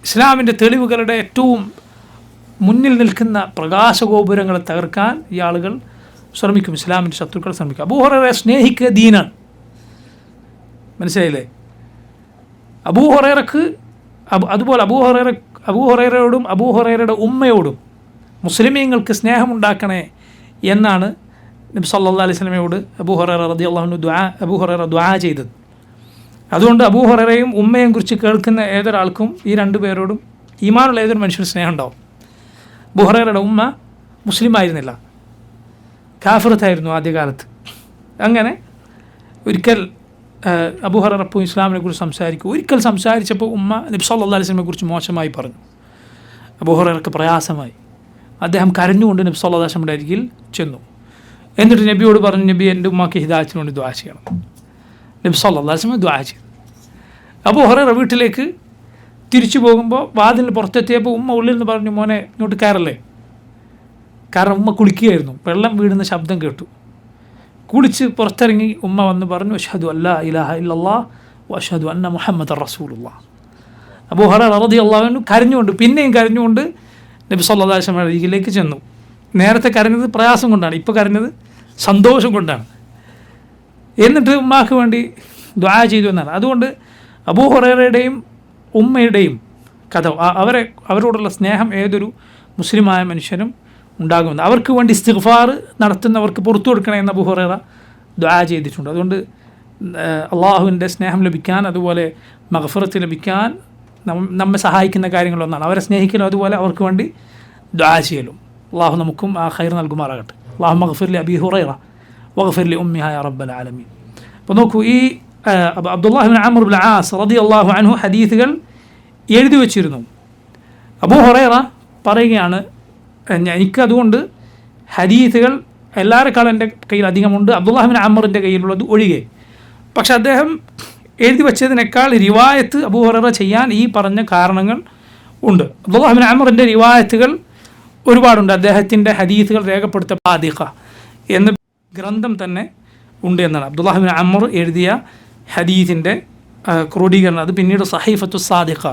ഇസ്ലാമിൻ്റെ തെളിവുകളുടെ ഏറ്റവും മുന്നിൽ നിൽക്കുന്ന പ്രകാശഗോപുരങ്ങളെ തകർക്കാൻ ഈ ആളുകൾ ശ്രമിക്കും, ഇസ്ലാമിൻ്റെ ശത്രുക്കൾ ശ്രമിക്കും. അബൂ ഹുറൈറയെ സ്നേഹിക്കുക ദീനാണ്. മനസ്സിലായില്ലേ? അബൂ ഹുറൈറക്ക് അതുപോലെ അബൂ ഹുറൈറയോടും അബൂ ഹുറൈറയുടെ ഉമ്മയോടും മുസ്ലിമീങ്ങൾക്ക് സ്നേഹമുണ്ടാക്കണേ എന്നാണ് നബി സല്ലല്ലാഹു അലൈഹി വസല്ലമയോട് അബൂ ഹുറൈറ റളിയല്ലാഹു അൻഹു ദുആ ചെയ്തത്. അതുകൊണ്ട് അബൂ ഹുറൈറയും ഉമ്മയും കുറിച്ച് കേൾക്കുന്ന ഏതൊരാൾക്കും ഈ രണ്ടുപേരോടും ഈമാനുള്ള ഏതൊരു മനുഷ്യന് സ്നേഹം ഉണ്ടാവും. അബൂ ഹുറൈറയുടെ ഉമ്മ മുസ്ലിം ആയിരുന്നില്ല, കാഫിറത്തായിരുന്നു ആദ്യകാലത്ത്. അങ്ങനെ ഒരിക്കൽ അബൂ ഹുറൈറ അപ്പോൾ ഇസ്ലാമിനെ കുറിച്ച് സംസാരിക്കും. ഒരിക്കൽ സംസാരിച്ചപ്പോൾ ഉമ്മ നബി സല്ലല്ലാഹു അലൈഹി വസല്ലമയെ കുറിച്ച് മോശമായി പറഞ്ഞു. അബൂ ഹുറൈറക്ക് പ്രയാസമായി. അദ്ദേഹം കരഞ്ഞുകൊണ്ട് നബി സല്ലല്ലാഹു അലൈഹി വസല്ലമയുടെ അരികിൽ ചെന്നു. എന്നിട്ട് നബിയോട് പറഞ്ഞു, നബി എൻ്റെ ഉമ്മാക്ക് ഹിദായത്തിന് വേണ്ടി ദുആ ചെയ്യണം. നബി സല്ലല്ലാഹു അലൈഹി വസല്ലം ദുആ ചെയ്തു. അബൂ ഹുറൈറ വീട്ടിലേക്ക് തിരിച്ചു പോകുമ്പോൾ വാതിലിന് പുറത്തെത്തിയപ്പോൾ ഉമ്മ ഉള്ളിൽ നിന്ന് പറഞ്ഞു, മോനെ ഇങ്ങോട്ട് കയറല്ലേ. കാരണം ഉമ്മ കുളിക്കുകയായിരുന്നു, വെള്ളം വീഴുന്ന ശബ്ദം കേട്ടു. കുളിച്ച് പുറത്തിറങ്ങി ഉമ്മ വന്ന് പറഞ്ഞു, അഷ്ഹദു അല്ലാ ഇലാഹ ഇല്ലല്ലാഹ് വ അഷ്ഹദു അന്ന മുഹമ്മദൻ റസൂലുള്ളാഹ്. അബൂ ഹുറൈറ റളിയല്ലാഹു അൻഹു കരഞ്ഞുകൊണ്ട്, പിന്നെയും കരഞ്ഞുകൊണ്ട് നബി സല്ലല്ലാഹു അലൈഹി വസല്ലം അരികിലേക്ക് ചെന്നു. നേരത്തെ കരഞ്ഞത് പ്രയാസം കൊണ്ടാണ്, ഇപ്പോൾ കരഞ്ഞത് സന്തോഷം കൊണ്ടാണ്. എന്നിട്ട് ഉമ്മാക്ക് വേണ്ടി ദുആ ചെയ്തു എന്നാണ്. അതുകൊണ്ട് അബൂ ഹുറൈറയുടെയും ഉമ്മയുടെയും കഥ, അവരോടുള്ള സ്നേഹം ഏതൊരു മുസ്ലിമായ മനുഷ്യനും ഉണ്ടാകുമെന്ന്, അവർക്ക് വേണ്ടി ഇസ്തിഗ്ഫാർ നടത്തുന്നവർക്ക് പുറത്തു കൊടുക്കണേ എന്ന് അബൂ ഹുറൈറ ദുആ ചെയ്തിട്ടുണ്ട്. അതുകൊണ്ട് അള്ളാഹുവിൻ്റെ സ്നേഹം ലഭിക്കാൻ, അതുപോലെ മഗ്ഫിറത്ത് ലഭിക്കാൻ നമ്മെ സഹായിക്കുന്ന കാര്യങ്ങളൊന്നാണ് അവരെ സ്നേഹിക്കലും, അതുപോലെ അവർക്ക് വേണ്ടി ദുആ ചെയ്യലും. അള്ളാഹു നമുക്കും ആ ഖൈർ നൽകുമാറാകട്ടെ. അല്ലാഹു മഗ്ഫിർ ലി അബീ ഹുറൈറ വഗ്ഫിർ ലി ഉമ്മിഹാ യാ റബ്ബൽ ആലമീൻ. അപ്പോൾ നോക്കൂ, ഈ അബ്ദുല്ലാഹ് ഇബ്നു അംർ ഇബ്നുൽ ആസ് റളിയല്ലാഹു അൻഹു ഹദീസുകൾ എഴുതി വച്ചിരുന്നു. അബൂ ഹുറൈറ പറയുകയാണ്, എനിക്കതുകൊണ്ട് ഹദീസുകൾ എല്ലാവരെക്കാളും എൻ്റെ കയ്യിൽ അധികമുണ്ട്, അബ്ദുല്ലാഹ് ഇബ്നു അംറിൻ്റെ കയ്യിലുള്ളത് ഒഴികെ. പക്ഷെ അദ്ദേഹം എഴുതി വച്ചതിനേക്കാൾ റിവായത്ത് അബൂ ഹുറൈറ ചെയ്യാൻ ഈ പറഞ്ഞ കാരണങ്ങൾ ഉണ്ട്. അബ്ദുല്ലാഹ് ഇബ്നു അംറിൻ്റെ റിവായത്തുകൾ ഒരുപാടുണ്ട്. അദ്ദേഹത്തിൻ്റെ ഹദീസുകൾ രേഖപ്പെടുത്ത ബാദിഖ എന്ന ഗ്രന്ഥം തന്നെ ഉണ്ട് എന്നാണ്. അബ്ദുല്ലാഹ് ബിൻ അമർ എഴുതിയ ഹദീസിൻ്റെ ക്രോഡീകരണം അത് പിന്നീട് സഹീഫത്തു സാദിഖ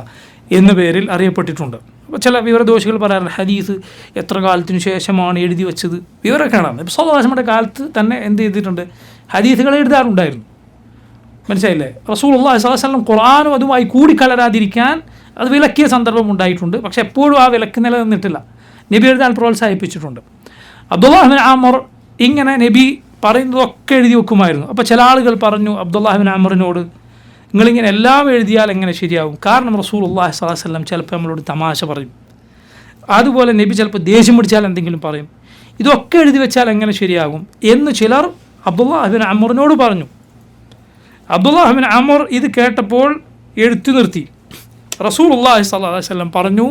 എന്ന പേരിൽ അറിയപ്പെട്ടിട്ടുണ്ട്. അപ്പോൾ ചില വിവരദോഷികൾ പറയാറുണ്ട് ഹദീസ് എത്ര കാലത്തിനു ശേഷമാണ് എഴുതി വെച്ചത്. വിവരക്കേടാണ്. ഇപ്പോൾ സ്വലാസ്മയുടെ കാലത്ത് തന്നെ എന്ത് ചെയ്തിട്ടുണ്ട്, ഹദീസുകൾ എഴുതാറുണ്ടായിരുന്നു. മനസ്സിലായില്ലേ? റസൂലുള്ളാഹി സ്വല്ലല്ലാഹു അലൈഹി വസല്ലം ഖുർആനും അതുമായി കൂടിക്കലരാതിരിക്കാൻ അത് വിലക്കിയ സന്ദർഭം ഉണ്ടായിട്ടുണ്ട്. പക്ഷെ എപ്പോഴും ആ വിലക്ക് നിലനിന്നിട്ടില്ല. നബി എഴുതാൻ പ്രോത്സാഹിപ്പിച്ചിട്ടുണ്ട്. അബ്ദുല്ലാഹ് ബിൻ അമർ ഇങ്ങനെ നബി പറയുന്നതൊക്കെ എഴുതി വെക്കുമായിരുന്നു. അപ്പോൾ ചില ആളുകൾ പറഞ്ഞു അബ്ദുല്ലാഹ് ബിൻ അമറിനോട്, നിങ്ങളിങ്ങനെ എല്ലാം എഴുതിയാൽ എങ്ങനെ ശരിയാകും? കാരണം റസൂലുള്ളാഹി സ്വല്ലല്ലാഹു അലൈഹി വസല്ലം ചിലപ്പോൾ നമ്മളോട് തമാശ പറയും, അതുപോലെ നബി ചിലപ്പോൾ ദേഷ്യം പിടിച്ചാൽ എന്തെങ്കിലും പറയും, ഇതൊക്കെ എഴുതി വെച്ചാൽ എങ്ങനെ ശരിയാകും എന്ന് ചിലർ അബ്ദുല്ലാഹ് ബിൻ അമറിനോട് പറഞ്ഞു. അബ്ദുല്ലാഹ് ബിൻ അമർ ഇത് കേട്ടപ്പോൾ എഴുത്തു നിർത്തി. റസൂലുള്ളാഹി സ്വല്ലല്ലാഹു അലൈഹി വസല്ലം പറഞ്ഞു,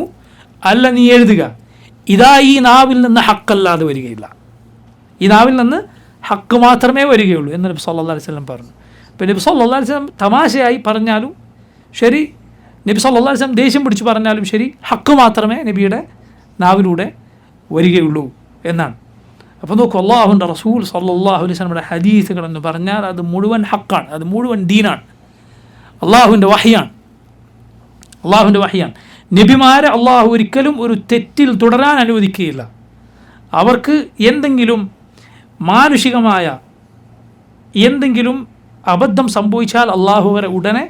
അല്ല നീ എഴുതുക, ഇതാ ഈ നാവിൽ നിന്ന് ഹക്കല്ലാതെ വരികയില്ല, ഈ നാവിൽ നിന്ന് ഹക്ക് മാത്രമേ വരികയുള്ളൂ എന്ന് നബി സല്ലല്ലാഹു അലൈഹി വസല്ലം പറഞ്ഞു. അപ്പോൾ നബി സല്ലല്ലാഹു അലൈഹി വസല്ലം തമാശയായി പറഞ്ഞാലും ശരി, നബി സല്ലല്ലാഹു അലൈഹി വസല്ലം ദേഷ്യം പിടിച്ച് പറഞ്ഞാലും ശരി, ഹക്ക് മാത്രമേ നബിയുടെ നാവിലൂടെ വരികയുള്ളൂ എന്നാണ്. അപ്പോൾ നോക്കൂ, അള്ളാഹുവിൻ്റെ റസൂൽ സല്ലല്ലാഹു അലൈഹി വസല്ലമയുടെ ഹദീസുകളെന്ന് പറഞ്ഞാൽ അത് മുഴുവൻ ഹക്കാണ്, അത് മുഴുവൻ ദീനാണ്, അള്ളാഹുവിൻ്റെ വഹിയാണ്, അള്ളാഹുവിൻ്റെ വഹിയാണ്. നബിമാരെ അള്ളാഹു ഒരിക്കലും ഒരു തെറ്റിൽ തുടരാൻ അനുവദിക്കുകയില്ല. അവർക്ക് എന്തെങ്കിലും മാനുഷികമായ എന്തെങ്കിലും അബദ്ധം സംഭവിച്ചാൽ അള്ളാഹു അവരെ ഉടനെ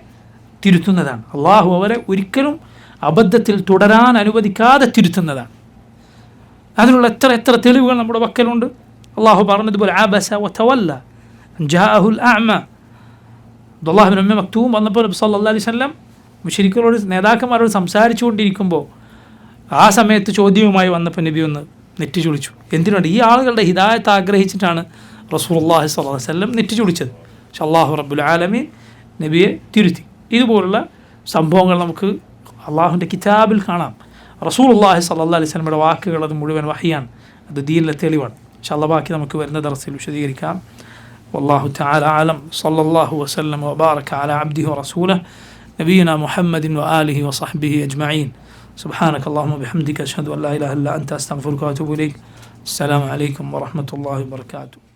തിരുത്തുന്നതാണ്. അള്ളാഹു അവരെ ഒരിക്കലും അബദ്ധത്തിൽ തുടരാൻ അനുവദിക്കാതെ തിരുത്തുന്നതാണ്. അതിനുള്ള എത്ര എത്ര തെളിവുകൾ നമ്മുടെ പക്കലുണ്ട്. അള്ളാഹു പറഞ്ഞതുപോലെ അബസ വതവല്ല ജാഅഹുൽ അഅമ. അബ്ദുല്ലാഹ് ഇബ്നു ഉമ്മ മക്തൂം വന്നപ്പോൾ നബി സല്ലല്ലാഹു അലൈഹി വസല്ലം മുശ്രിക്കുകളോട്, നേതാക്കന്മാരോട് സംസാരിച്ചു കൊണ്ടിരിക്കുമ്പോൾ ആ സമയത്ത് ചോദ്യവുമായി വന്നപ്പോൾ നബി ഒന്ന് നെറ്റി ചുളിച്ചു. എന്തിനാണ്? ഈ ആളുകളുടെ ഹിദായത്ത് ആഗ്രഹിച്ചിട്ടാണ് റസൂലുള്ളാഹി സ്വല്ലല്ലാഹു അലൈഹി വസല്ലം നെറ്റി ചുളിച്ചത്. പക്ഷെ അല്ലാഹു റബ്ബുൽ ആലമീൻ നബിയെ തിരുത്തി. ഇതുപോലുള്ള സംഭവങ്ങൾ നമുക്ക് അള്ളാഹുവിൻ്റെ കിതാബിൽ കാണാം. റസൂലുള്ളാഹി സ്വല്ലല്ലാഹു അലൈഹി വസല്ലമയുടെ വാക്കുകൾ അത് മുഴുവൻ വഹിയാണ്, അത് ദീനിലെ തെളിവാണ്. ഇൻഷാ അല്ലാഹ് ബാക്കി നമുക്ക് വരുന്ന ദർസിൽ വിശദീകരിക്കാം. വല്ലാഹു തആല അലം. സ്വല്ലല്ലാഹു വസല്ലം വബാറക അലാ അബ്ദിഹി വറസൂലിഹി നബിയിനാ മുഹമ്മദിൻ വആലിഹി വസഹ്ബിഹി അജ്മഈൻ. സുബ്ഹാനക അല്ലാഹുമ്മ വബിഹംദിക അഷ്ഹദു അൻ ലാ ഇലാഹ ഇല്ലാ അൻത അസ്തഗ്ഫിറുക വഅതൂബു ഇലൈക്. അസ്സലാമു അലൈക്കും വറഹ്മത്തുള്ളാഹി വബറകാതുഹു.